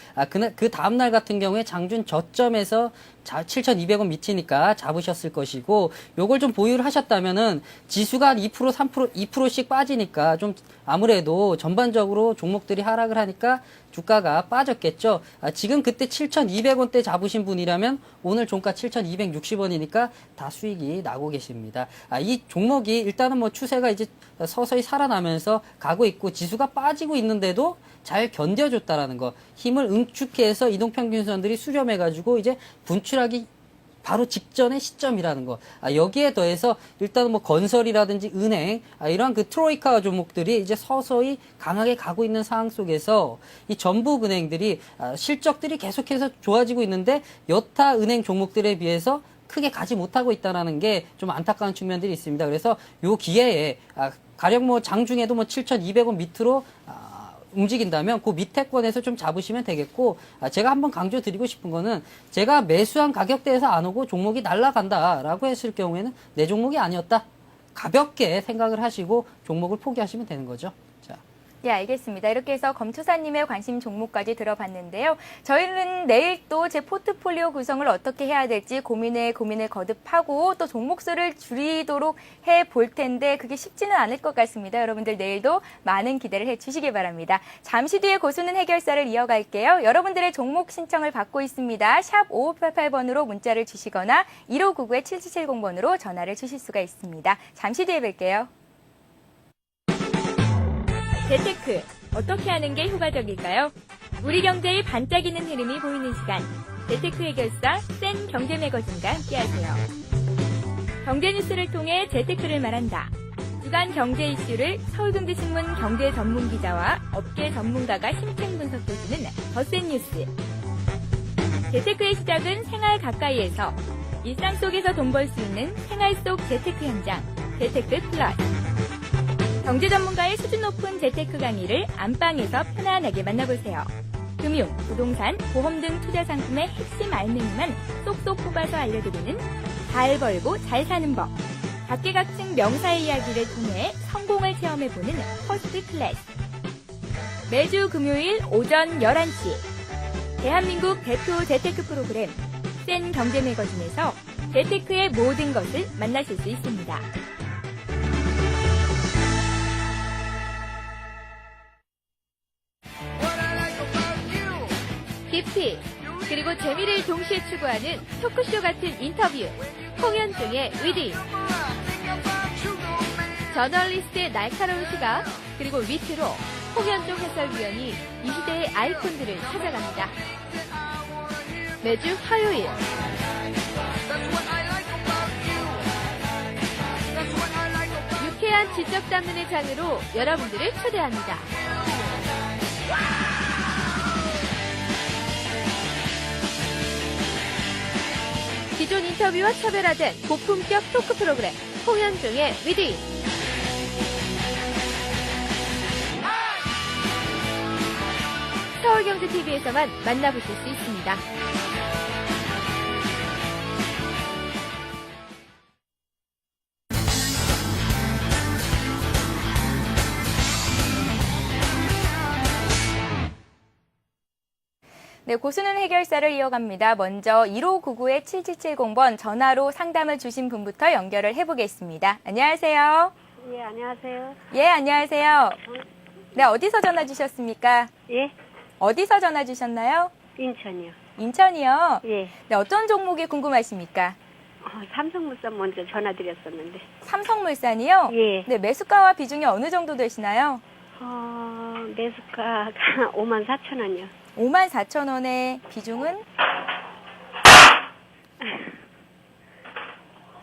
그 다음날 같은 경우에 장준 저점에서 7,200원 밑이니까 잡으셨을 것이고, 요걸 좀 보유를 하셨다면은 지수가 한 2%, 3%, 2%씩 빠지니까 좀 아무래도 전반적으로 종목들이 하락을 하니까 주가가 빠졌겠죠. 지금 그때 7,200원대 잡으신 분이라면 오늘 종가 7,260원이니까 다 수익이 나고 계십니다. 이 종목이 일단은 뭐 추세가 이제 서서히 살아나면서 가고 있고 지수가 빠지고 있는데도 잘 견뎌줬다라는 거, 힘을 응축해서 이동평균선들이 수렴해가지고 이제 분출하기 바로 직전의 시점이라는 거. 여기에 더해서 일단 뭐 건설이라든지 은행, 이러한 그 트로이카 종목들이 이제 서서히 강하게 가고 있는 상황 속에서 이 전북 은행들이 실적들이 계속해서 좋아지고 있는데 여타 은행 종목들에 비해서 크게 가지 못하고 있다는 게 좀 안타까운 측면들이 있습니다. 그래서 요 기회에 가령 뭐 장중에도 뭐 7,200원 밑으로 움직인다면 그 밑에권에서 좀 잡으시면 되겠고, 제가 한번 강조드리고 싶은 거는 제가 매수한 가격대에서 안 오고 종목이 날아간다라고 했을 경우에는 내 종목이 아니었다. 가볍게 생각을 하시고 종목을 포기하시면 되는 거죠. 자. 예, 알겠습니다. 이렇게 해서 검투사님의 관심 종목까지 들어봤는데요. 저희는 내일 또 제 포트폴리오 구성을 어떻게 해야 될지 고민을 거듭하고 또 종목수를 줄이도록 해볼 텐데 그게 쉽지는 않을 것 같습니다. 여러분들 내일도 많은 기대를 해주시기 바랍니다. 잠시 뒤에 고수는 해결사를 이어갈게요. 여러분들의 종목 신청을 받고 있습니다. 샵 5588번으로 문자를 주시거나 1599-7770번으로 전화를 주실 수가 있습니다. 잠시 뒤에 뵐게요. 재테크, 어떻게 하는 게 효과적일까요? 우리 경제의 반짝이는 흐름이 보이는 시간. 재테크 해결사 센 경제 매거진과 함께하세요. 경제 뉴스를 통해 재테크를 말한다. 주간 경제 이슈를 서울경제신문 경제 전문 기자와 업계 전문가가 심층 분석해주는 더 센 뉴스. 재테크의 시작은 생활 가까이에서 일상 속에서 돈 벌 수 있는 생활 속 재테크 현장. 재테크 플러스. 경제 전문가의 수준 높은 재테크 강의를 안방에서 편안하게 만나보세요. 금융, 부동산, 보험 등 투자 상품의 핵심 알맹이만 쏙쏙 뽑아서 알려드리는 잘 벌고 잘 사는 법. 각계각층 명사의 이야기를 통해 성공을 체험해보는 퍼스트 클래스. 매주 금요일 오전 11시 대한민국 대표 재테크 프로그램 센 경제 매거진에서 재테크의 모든 것을 만나실 수 있습니다. 깊이 그리고 재미를 동시에 추구하는 토크쇼 같은 인터뷰 홍현종의 위딩. 저널리스트의 날카로운 시각 그리고 위트로 홍현종 해설위원이 이 시대의 아이콘들을 찾아갑니다. 매주 화요일 유쾌한 지적 담론의 장으로 여러분들을 초대합니다. 기존 인터뷰와 차별화된 고품격 토크 프로그램 홍현종의 위딩. 서울경제TV에서만 만나보실 수 있습니다. 네, 고수는 해결사를 이어갑니다. 먼저 1599-7770번 전화로 상담을 주신 분부터 연결을 해보겠습니다. 안녕하세요. 예, 안녕하세요. 예, 안녕하세요. 네, 어디서 전화 주셨습니까? 예, 어디서 전화 주셨나요? 인천이요. 인천이요? 예, 네, 어떤 종목이 궁금하십니까? 삼성물산 먼저 전화드렸었는데. 삼성물산이요? 예. 네, 매수가와 비중이 어느 정도 되시나요? 매수가가 54,000원이요. 54,000원의 비중은?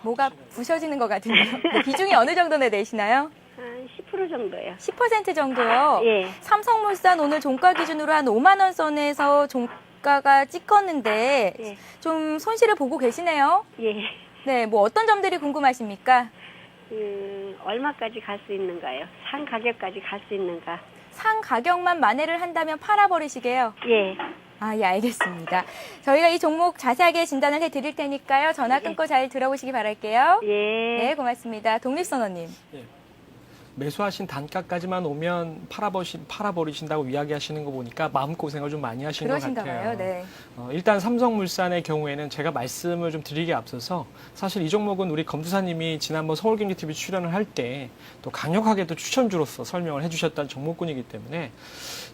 뭐가 부셔지는 것 같은데요. 네, 비중이 어느 정도나 되시나요? 한 10% 정도요. 10% 정도요? 예. 삼성물산 오늘 종가 기준으로 한 5만 원 선에서 종가가 찍혔는데 예. 좀 손실을 보고 계시네요. 예. 네, 뭐 어떤 점들이 궁금하십니까? 얼마까지 갈 수 있는가요? 상 가격까지 갈 수 있는가? 상 가격만 만회를 한다면 팔아버리시게요. 예. 아, 예, 알겠습니다. 저희가 이 종목 자세하게 진단을 해드릴 테니까요. 전화 끊고 잘 들어보시기 바랄게요. 예. 네, 고맙습니다. 독립선언님. 매수하신 단가까지만 오면 팔아버리신다고 이야기하시는 거 보니까 마음고생을 좀 많이 하신 것 그러신가 같아요. 봐요. 네. 일단 삼성물산의 경우에는 제가 말씀을 좀 드리기에 앞서서 사실 이 종목은 우리 검투사님이 지난번 서울경제TV 출연을 할 때 또 강력하게도 추천주로서 설명을 해주셨던 종목군이기 때문에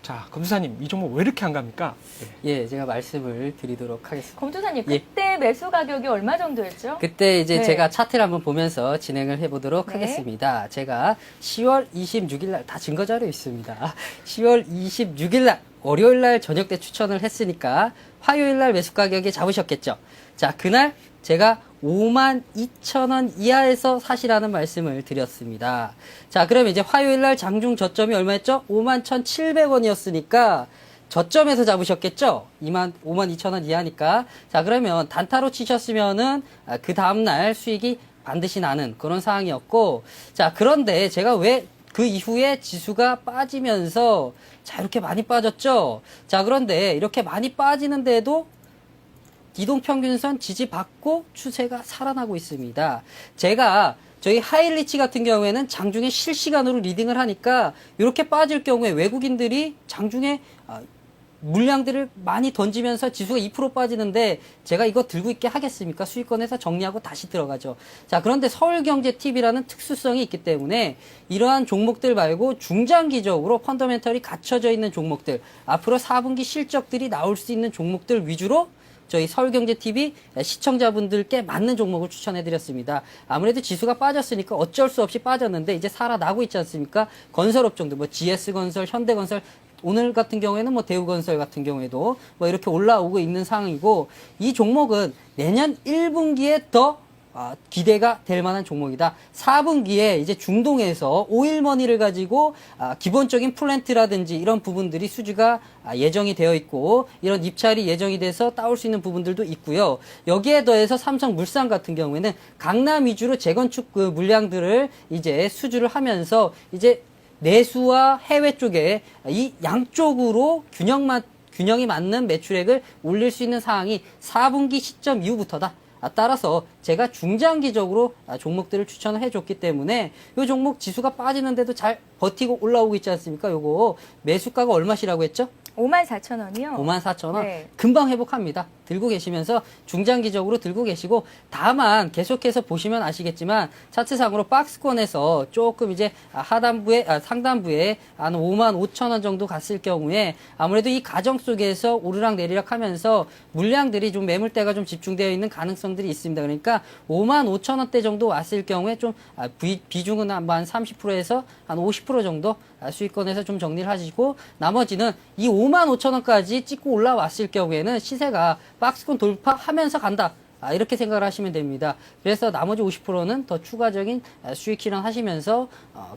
자, 검투사님 이 종목 왜 이렇게 안 갑니까? 네. 예, 제가 말씀을 드리도록 하겠습니다. 검투사님, 예. 그때 매수 가격이 얼마 정도였죠? 그때 이제 네. 제가 차트를 한번 보면서 진행을 해보도록 네. 하겠습니다. 제가 10월 26일 날 다 증거 자료 있습니다. 10월 26일 날 월요일 날 저녁 때 추천을 했으니까 화요일 날 매수 가격에 잡으셨겠죠. 자, 그날 제가 52,000원 이하에서 사시라는 말씀을 드렸습니다. 자, 그러면 이제 화요일 날 장중 저점이 얼마였죠? 51,700원이었으니까 저점에서 잡으셨겠죠? 52,000원 이하니까. 자, 그러면 단타로 치셨으면은 그 다음날 수익이 반드시 나는 그런 상황이었고, 자, 그런데 제가 왜 그 이후에 지수가 빠지면서 자, 이렇게 많이 빠졌죠? 자, 그런데 이렇게 많이 빠지는데도 이동평균선 지지받고 추세가 살아나고 있습니다. 제가 저희 하이리치 같은 경우에는 장중에 실시간으로 리딩을 하니까 이렇게 빠질 경우에 외국인들이 장중에 물량들을 많이 던지면서 지수가 2% 빠지는데 제가 이거 들고 있게 하겠습니까? 수익권에서 정리하고 다시 들어가죠. 자, 그런데 서울경제TV라는 특수성이 있기 때문에 이러한 종목들 말고 중장기적으로 펀더멘털이 갖춰져 있는 종목들, 앞으로 4분기 실적들이 나올 수 있는 종목들 위주로 저희 서울경제TV 시청자분들께 맞는 종목을 추천해드렸습니다. 아무래도 지수가 빠졌으니까 어쩔 수 없이 빠졌는데 이제 살아나고 있지 않습니까? 건설업종들, 뭐 GS건설, 현대건설, 오늘 같은 경우에는 뭐 대우건설 같은 경우에도 뭐 이렇게 올라오고 있는 상황이고, 이 종목은 내년 1분기에 더 기대가 될 만한 종목이다. 4분기에 이제 중동에서 오일머니를 가지고 기본적인 플랜트라든지 이런 부분들이 수주가 예정이 되어 있고, 이런 입찰이 예정이 돼서 따올 수 있는 부분들도 있고요. 여기에 더해서 삼성물산 같은 경우에는 강남 위주로 재건축 그 물량들을 이제 수주를 하면서 이제 내수와 해외 쪽에 이 양쪽으로 균형이 맞는 매출액을 올릴 수 있는 상황이 4분기 시점 이후부터다. 따라서 제가 중장기적으로 종목들을 추천을 해줬기 때문에 이 종목 지수가 빠지는데도 잘 버티고 올라오고 있지 않습니까? 요거 매수가가 얼마시라고 했죠? 54,000원이요. 54,000원. 네. 금방 회복합니다. 들고 계시면서 중장기적으로 들고 계시고, 다만 계속해서 보시면 아시겠지만 차트상으로 박스권에서 조금 이제 상단부에 한 55,000원 정도 갔을 경우에 아무래도 이 과정 속에서 오르락 내리락 하면서 물량들이 좀 매물대가 좀 집중되어 있는 가능성들이 있습니다. 그러니까 55,000원대 정도 왔을 경우에 좀 비중은 한 30%에서 한 50% 정도 수익권에서 좀 정리를 하시고, 나머지는 이 55,000원까지 찍고 올라왔을 경우에는 시세가 박스권 돌파하면서 간다. 이렇게 생각을 하시면 됩니다. 그래서 나머지 50%는 더 추가적인 수익 실현하시면서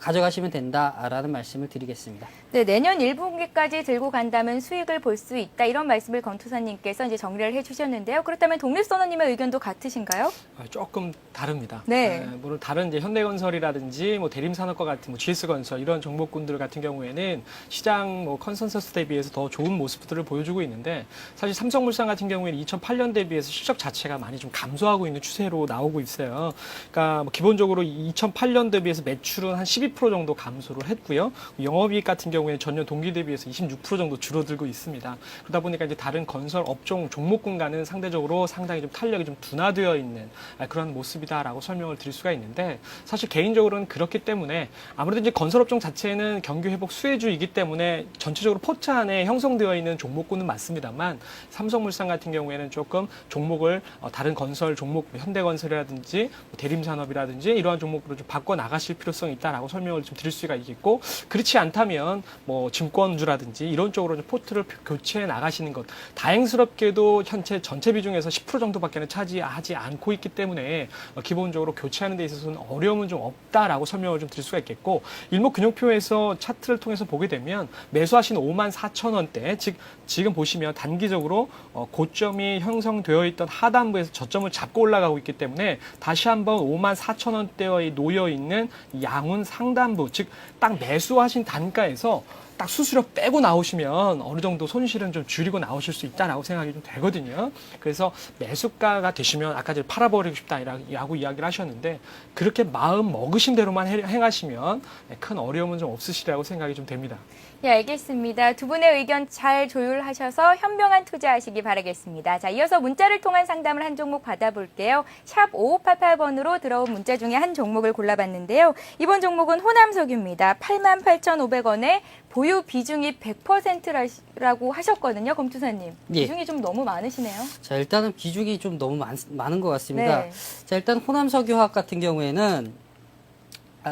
가져가시면 된다라는 말씀을 드리겠습니다. 네, 내년 1분기까지 들고 간다면 수익을 볼 수 있다. 이런 말씀을 건투사님께서 이제 정리를 해주셨는데요. 그렇다면 독립선호님의 의견도 같으신가요? 조금 다릅니다. 네. 물론 다른 이제 현대건설이라든지 뭐 대림산업과 같은 뭐 GS건설 이런 종목군들 같은 경우에는 시장 뭐 컨센서스 대비해서 더 좋은 모습들을 보여주고 있는데, 사실 삼성물산 같은 경우에는 2008년 대비해서 실적 자체가 많이 좀 감소하고 있는 추세로 나오고 있어요. 그러니까 뭐 기본적으로 2008년 대비해서 매출은 한 12% 정도 감소를 했고요. 영업이익 같은 경우에는 전년 동기 대비해서 26% 정도 줄어들고 있습니다. 그러다 보니까 이제 다른 건설 업종 종목군과는 상대적으로 상당히 좀 탄력이 좀 둔화되어 있는 그런 모습이다라고 설명을 드릴 수가 있는데, 사실 개인적으로는 그렇기 때문에 아무래도 이제 건설 업종 자체는 경기 회복 수혜주이기 때문에 전체적으로 포트 안에 형성되어 있는 종목군은 맞습니다만, 삼성물산 같은 경우에는 조금 종목을 다른 건설 종목, 현대건설이라든지 대림산업이라든지 이러한 종목으로 좀 바꿔 나가실 필요성이 있다라고 설명을 좀 드릴 수가 있겠고, 그렇지 않다면 뭐 증권주라든지 이런 쪽으로 좀 포트를 교체해 나가시는 것, 다행스럽게도 현재 전체 비중에서 10% 정도밖에는 차지하지 않고 있기 때문에 기본적으로 교체하는 데 있어서는 어려움은 좀 없다라고 설명을 좀 드릴 수가 있겠고, 일목균형표에서 차트를 통해서 보게 되면 매수하신 54,000원대, 즉 지금 보시면 단기적으로 고점이 형성되어 있던 하단부에서 저점을 잡고 올라가고 있기 때문에 다시 한번 54,000원대에 놓여 있는 양운 상단부, 즉 딱 매수하신 단가에서 딱 수수료 빼고 나오시면 어느 정도 손실은 좀 줄이고 나오실 수 있다라고 생각이 좀 되거든요. 그래서 매수가가 되시면 아까 전에 팔아버리고 싶다라고 이야기를 하셨는데 그렇게 마음 먹으신 대로만 행하시면 큰 어려움은 좀 없으시리라고 생각이 좀 됩니다. 예, 알겠습니다. 두 분의 의견 잘 조율하셔서 현명한 투자하시기 바라겠습니다. 자, 이어서 문자를 통한 상담을 한 종목 받아볼게요. 샵 5588번으로 들어온 문자 중에 한 종목을 골라봤는데요. 이번 종목은 호남석유입니다. 88,500원에 보유 비중이 100%라고 하셨거든요, 검투사님. 예. 비중이 좀 너무 많으시네요. 자, 일단은 비중이 좀 너무 많은 것 같습니다. 네. 자, 일단 호남석유화학 같은 경우에는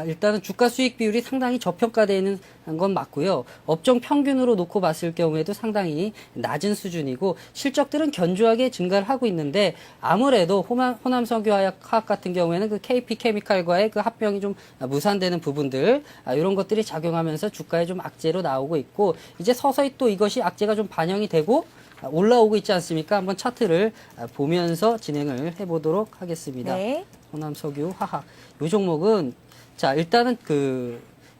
일단은 주가 수익 비율이 상당히 저평가되어 있는 건 맞고요. 업종 평균으로 놓고 봤을 경우에도 상당히 낮은 수준이고 실적들은 견조하게 증가를 하고 있는데 아무래도 호남석유화학 같은 경우에는 그 KP 케미칼과의 그 합병이 좀 무산되는 부분들 이런 것들이 작용하면서 주가에 좀 악재로 나오고 있고 이제 서서히 또 이것이 악재가 좀 반영이 되고 올라오고 있지 않습니까? 한번 차트를 보면서 진행을 해보도록 하겠습니다. 네. 호남석유화학 이 종목은 자, 일단은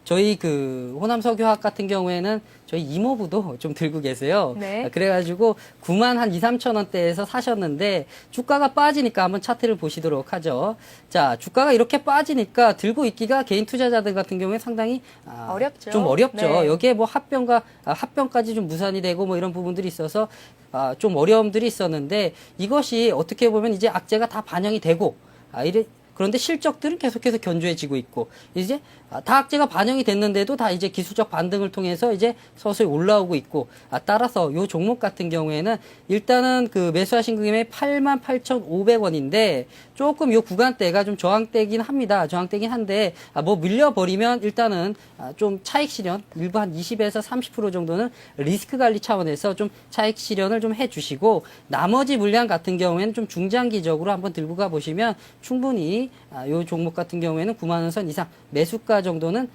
저희 호남석유화학 같은 경우에는 저희 이모부도 좀 들고 계세요. 네. 그래가지고 9만 한 2, 3천 원대에서 사셨는데 주가가 빠지니까 한번 차트를 보시도록 하죠. 자, 주가가 이렇게 빠지니까 들고 있기가 개인 투자자들 같은 경우에 상당히 어렵죠. 좀 어렵죠. 네. 여기에 뭐 합병까지 좀 무산이 되고 뭐 이런 부분들이 있어서 좀 어려움들이 있었는데 이것이 어떻게 보면 이제 악재가 다 반영이 되고 그런데 실적들은 계속해서 견조해지고 있고 이제 다 악재가 반영이 됐는데도 다 이제 기술적 반등을 통해서 이제 서서히 올라오고 있고 따라서 요 종목 같은 경우에는 일단은 그 매수하신 금액이 88,500원인데 조금 요 구간대가 좀 저항대긴 합니다. 저항대긴 한데 뭐 밀려버리면 일단은 좀 차익 실현 일부 한 20에서 30% 정도는 리스크 관리 차원에서 좀 차익 실현을 좀 해주시고 나머지 물량 같은 경우에는 좀 중장기적으로 한번 들고 가 보시면 충분히 요 종목 같은 경우에는 9만 원 선 이상 매수가 정도는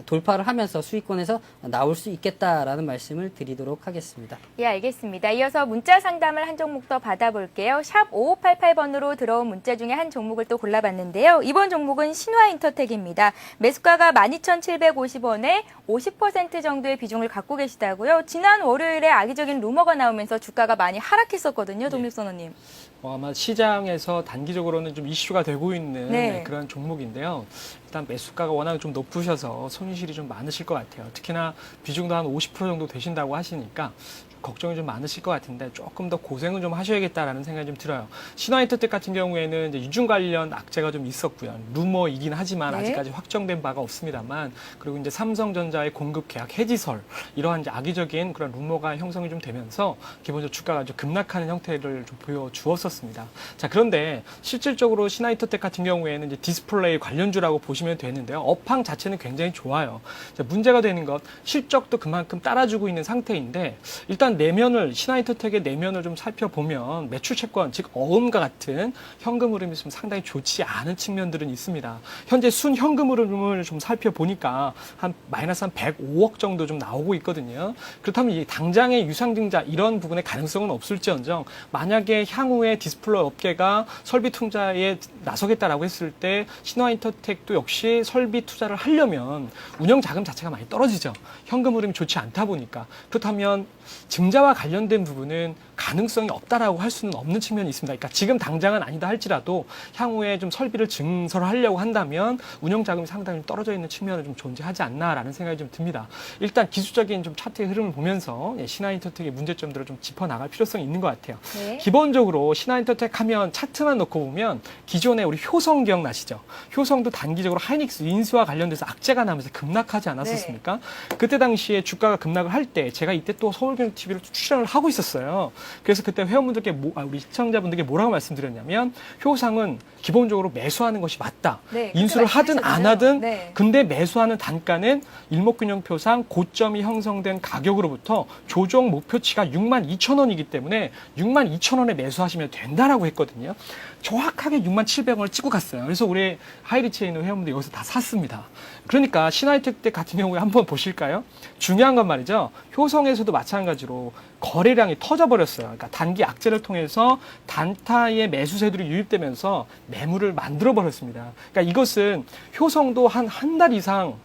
돌파를 하면서 수익권에서 나올 수 있겠다라는 말씀을 드리도록 하겠습니다. 예, 알겠습니다. 이어서 문자 상담을 한 종목 더 받아볼게요. 샵 5588번으로 들어온 문자 중에 한 종목을 또 골라봤는데요. 이번 종목은 신화인터텍입니다. 매수가가 12,750원에 50% 정도의 비중을 갖고 계시다고요. 지난 월요일에 악의적인 루머가 나오면서 주가가 많이 하락했었거든요, 독립선호님. 아마 시장에서 단기적으로는 좀 이슈가 되고 있는 네. 그런 종목인데요. 일단 매수가가 워낙 좀 높으셔서 손실이 좀 많으실 것 같아요. 특히나 비중도 한 50% 정도 되신다고 하시니까 걱정이 좀 많으실 것 같은데 조금 더 고생은 좀 하셔야겠다라는 생각이 좀 들어요. 신화인터텍 같은 경우에는 이제 유중 관련 악재가 좀 있었고요. 루머이긴 하지만 네. 아직까지 확정된 바가 없습니다만 그리고 이제 삼성전자의 공급 계약 해지설 이러한 이제 악의적인 그런 루머가 형성이 좀 되면서 기본적으로 주가가 좀 급락하는 형태를 좀 보여주었었습니다. 자, 그런데 실질적으로 신화인터텍 같은 경우에는 이제 디스플레이 관련주라고 보시면 되는데요. 업황 자체는 굉장히 좋아요. 자, 문제가 되는 것 실적도 그만큼 따라주고 있는 상태인데 일단 신화인터텍의 내면을 좀 살펴보면 매출 채권, 즉 어음과 같은 현금 흐름이 좀 상당히 좋지 않은 측면들은 있습니다. 현재 순 현금 흐름을 좀 살펴보니까 한 마이너스 한 105억 정도 좀 나오고 있거든요. 그렇다면 이 당장의 유상증자 이런 부분의 가능성은 없을지언정 만약에 향후에 디스플레이 업계가 설비 투자에 나서겠다라고 했을 때 신화인터텍도 역시 설비 투자를 하려면 운영 자금 자체가 많이 떨어지죠. 현금 흐름이 좋지 않다 보니까. 그렇다면 증자와 관련된 부분은 가능성이 없다라고 할 수는 없는 측면이 있습니다. 그러니까 지금 당장은 아니다 할지라도 향후에 좀 설비를 증설을 하려고 한다면 운영 자금이 상당히 떨어져 있는 측면은 좀 존재하지 않나라는 생각이 좀 듭니다. 일단 기술적인 좀 차트의 흐름을 보면서 신화인터텍의 문제점들을 좀 짚어나갈 필요성이 있는 것 같아요. 네. 기본적으로 신화인터텍 하면 차트만 놓고 보면 기존에 우리 효성 기억나시죠? 효성도 단기적으로 하이닉스 인수와 관련돼서 악재가 나면서 급락하지 않았었습니까? 그때 당시에 주가가 급락을 할 때 제가 이때 또 서울경제TV를 출연을 하고 있었어요. 그래서 그때 회원분들께 우리 시청자분들께 뭐라고 말씀드렸냐면 효상은 기본적으로 매수하는 것이 맞다. 네, 인수를 하든 안 하든 네. 근데 매수하는 단가는 일목균형표상 고점이 형성된 가격으로부터 조정 목표치가 62,000원이기 때문에 62,000원에 매수하시면 된다라고 했거든요. 정확하게 67,000원을 찍고 갔어요. 그래서 우리 하이리치에 있는 회원분들 여기서 다 샀습니다. 그러니까 신화인터텍 같은 경우에 한번 보실까요? 중요한 건 말이죠. 효성에서도 마찬가지로 거래량이 터져버렸어요. 그러니까 단기 악재를 통해서 단타의 매수세들이 유입되면서 매물을 만들어버렸습니다. 그러니까 이것은 효성도 한 달 이상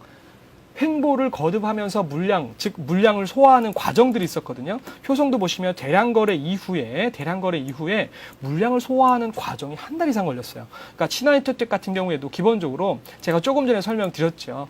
횡보를 거듭하면서 즉 물량을 소화하는 과정들이 있었거든요. 효성도 보시면 대량 거래 이후에 물량을 소화하는 과정이 한 달 이상 걸렸어요. 그러니까 신한인터텍 같은 경우에도 기본적으로 제가 조금 전에 설명드렸죠.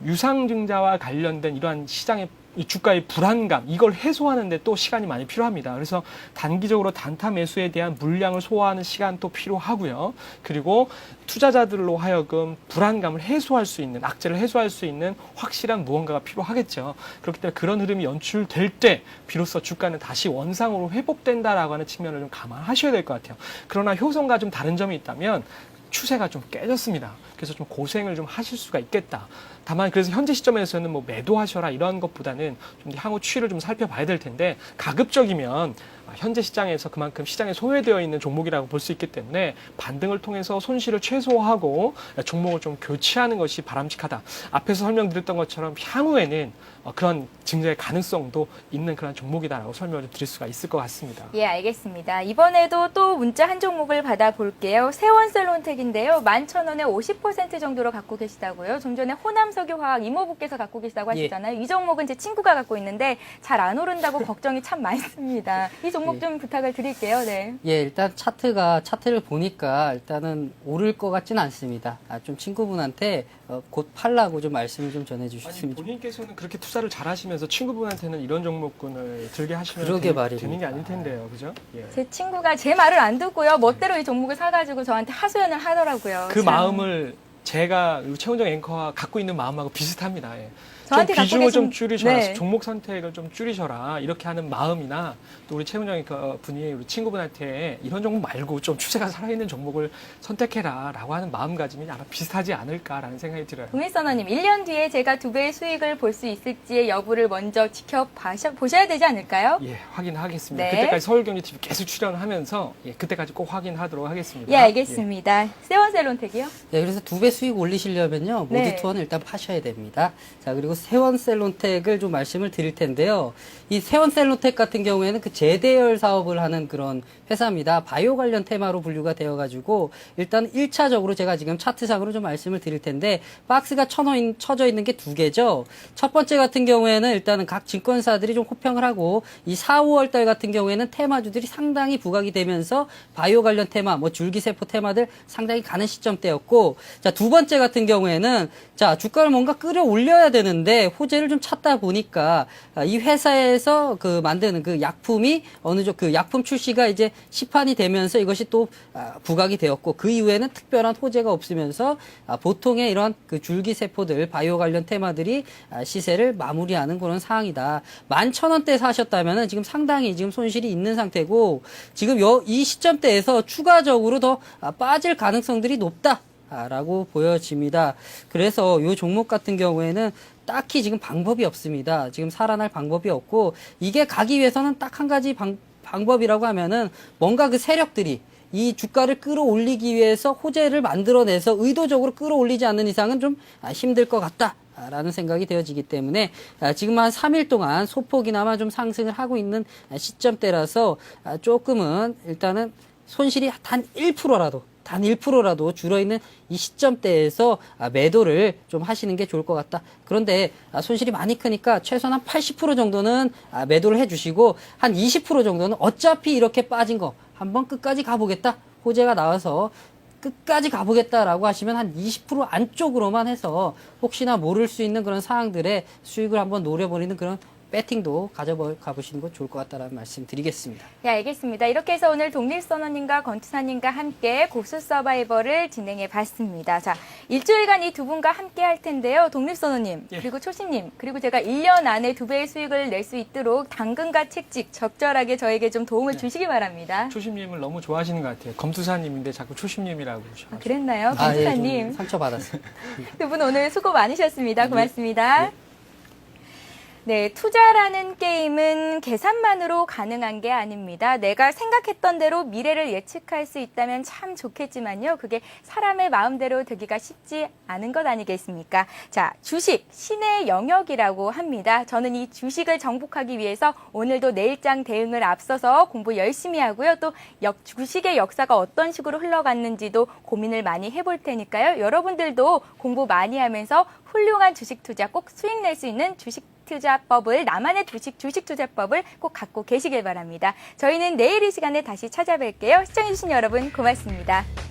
유상증자와 관련된 이러한 시장의 이 주가의 불안감, 이걸 해소하는데 또 시간이 많이 필요합니다. 그래서 단기적으로 단타 매수에 대한 물량을 소화하는 시간도 필요하고요. 그리고 투자자들로 하여금 불안감을 해소할 수 있는, 악재를 해소할 수 있는 확실한 무언가가 필요하겠죠. 그렇기 때문에 그런 흐름이 연출될 때 비로소 주가는 다시 원상으로 회복된다라고 하는 측면을 좀 감안하셔야 될 것 같아요. 그러나 효성과 좀 다른 점이 있다면 추세가 좀 깨졌습니다. 그래서 좀 고생을 좀 하실 수가 있겠다. 다만 그래서 현재 시점에서는 뭐 매도하셔라 이런 것보다는 좀 향후 추이를 좀 살펴봐야 될 텐데, 가급적이면 현재 시장에서 그만큼 시장에 소외되어 있는 종목이라고 볼 수 있기 때문에 반등을 통해서 손실을 최소화하고 종목을 좀 교체하는 것이 바람직하다. 앞에서 설명드렸던 것처럼 향후에는 그런 증자의 가능성도 있는 그런 종목이다라고 설명을 드릴 수가 있을 것 같습니다. 예, 알겠습니다. 이번에도 또 문자 한 종목을 받아볼게요. 세원셀론텍인데요. 11,000원에 50% 정도로 갖고 계시다고요. 좀 전에 호남석유화학 이모부께서 갖고 계시다고 하셨잖아요. 이 종목은 제 친구가 갖고 있는데 잘 안 오른다고 걱정이 참 많습니다. 이 종목 좀 부탁을 드릴게요. 네. 예, 일단 차트를 보니까 일단은 오를 것 같지는 않습니다. 좀 친구분한테 곧 팔라고 좀 말씀을 좀 아니, 전해주셨으면 본인께서는 그렇게 투자를 잘 하시면서 친구분한테는 이런 종목군을 들게 하시면 그러게 말입니다. 되는 게 아닐 텐데요. 그죠? 예. 제 친구가 제 말을 안 듣고요. 멋대로 이 종목을 사가지고 저한테 하소연을 하더라고요. 그 참. 마음을 제가 최원정 앵커가 갖고 있는 마음하고 비슷합니다. 예. 좀 저한테 갖고 비중을 좀 계신- 줄이셔라, 네. 종목 선택을 좀 줄이셔라 이렇게 하는 마음이나, 또 우리 최원정 앵커 분이 우리 친구분한테 이런 종목 말고 좀 추세가 살아있는 종목을 선택해라라고 하는 마음가짐이 아마 비슷하지 않을까라는 생각이 들어요. 동일선언님, 1년 뒤에 제가 2배의 수익을 볼 수 있을지의 여부를 먼저 지켜보셔야 되지 않을까요? 예, 확인하겠습니다. 네. 그때까지 서울경제TV 계속 출연하면서 그때까지 꼭 확인하도록 하겠습니다. 예, 알겠습니다. 세원셀론텍이요? 네, 그래서 2배 수익 올리시려면요, 네. 모드투어는 일단 파셔야 됩니다. 자, 그리고 세원셀론텍을 좀 말씀을 드릴 텐데요. 이 세원셀론텍 같은 경우에는 그 재대열 사업을 하는 그런 회사입니다. 바이오 관련 테마로 분류가 되어가지고, 일단 1차적으로 제가 지금 차트상으로 좀 말씀을 드릴 텐데, 박스가 쳐져 있는 게 2개죠. 첫 번째 같은 경우에는 일단은 각 증권사들이 좀 호평을 하고, 이 4, 5월 달 같은 경우에는 테마주들이 상당히 부각이 되면서, 바이오 관련 테마, 뭐 줄기세포 테마들 상당히 가는 시점대였고, 자, 두 번째 같은 경우에는, 자, 주가를 뭔가 끌어올려야 되는데, 호재를 좀 찾다 보니까, 이 회사에서 그 만드는 그 약품이 그 약품 출시가 이제 시판이 되면서 이것이 또 부각이 되었고, 그 이후에는 특별한 호재가 없으면서 보통의 이런 그 줄기세포들, 바이오 관련 테마들이 시세를 마무리하는 그런 상황이다. 11,000원대 사셨다면은 지금 상당히 지금 손실이 있는 상태고, 지금 이 시점대에서 추가적으로 더 빠질 가능성들이 높다. 라고 보여집니다. 그래서 이 종목 같은 경우에는 딱히 지금 방법이 없습니다. 지금 살아날 방법이 없고, 이게 가기 위해서는 딱 한 가지 방법이라고 하면은 뭔가 그 세력들이 이 주가를 끌어올리기 위해서 호재를 만들어내서 의도적으로 끌어올리지 않는 이상은 좀 힘들 것 같다. 라는 생각이 되어지기 때문에 지금 한 3일 동안 소폭이나마 좀 상승을 하고 있는 시점대라서 조금은 일단은 손실이 단 1%라도 줄어있는 이 시점대에서 매도를 좀 하시는 게 좋을 것 같다. 그런데 손실이 많이 크니까 최소한 한 80% 정도는 매도를 해주시고, 한 20% 정도는 어차피 이렇게 빠진 거 한번 끝까지 가보겠다. 호재가 나와서 끝까지 가보겠다라고 하시면 한 20% 안쪽으로만 해서 혹시나 모를 수 있는 그런 상황들에 수익을 한번 노려버리는 그런 배팅도 가보시는 거 좋을 것 같다라는 말씀 드리겠습니다. 예, 알겠습니다. 이렇게 해서 오늘 독립선언님과 건투사님과 함께 고수 서바이벌을 진행해 봤습니다. 자, 일주일간 이 두 분과 함께 할 텐데요. 독립선언님, 예. 그리고 초심님, 그리고 제가 1년 안에 2배의 수익을 낼 수 있도록 당근과 채찍 적절하게 저에게 좀 도움을 주시기 바랍니다. 초심님을 너무 좋아하시는 것 같아요. 검투사님인데 자꾸 초심님이라고 아, 하셔가지고. 그랬나요? 예, 건투사님. 좀 상처받았습니다. 두 분 오늘 수고 많으셨습니다. 고맙습니다. 네, 투자라는 게임은 계산만으로 가능한 게 아닙니다. 내가 생각했던 대로 미래를 예측할 수 있다면 참 좋겠지만요. 그게 사람의 마음대로 되기가 쉽지 않은 것 아니겠습니까? 자, 주식, 신의 영역이라고 합니다. 저는 이 주식을 정복하기 위해서 오늘도 내일장 대응을 앞서서 공부 열심히 하고요. 또 주식의 역사가 어떤 식으로 흘러갔는지도 고민을 많이 해볼 테니까요. 여러분들도 공부 많이 하면서 훌륭한 주식 투자 꼭 수익 낼 수 있는 주식 투자법을, 나만의 주식 투자법을 꼭 갖고 계시길 바랍니다. 저희는 내일 이 시간에 다시 찾아뵐게요. 시청해주신 여러분 고맙습니다.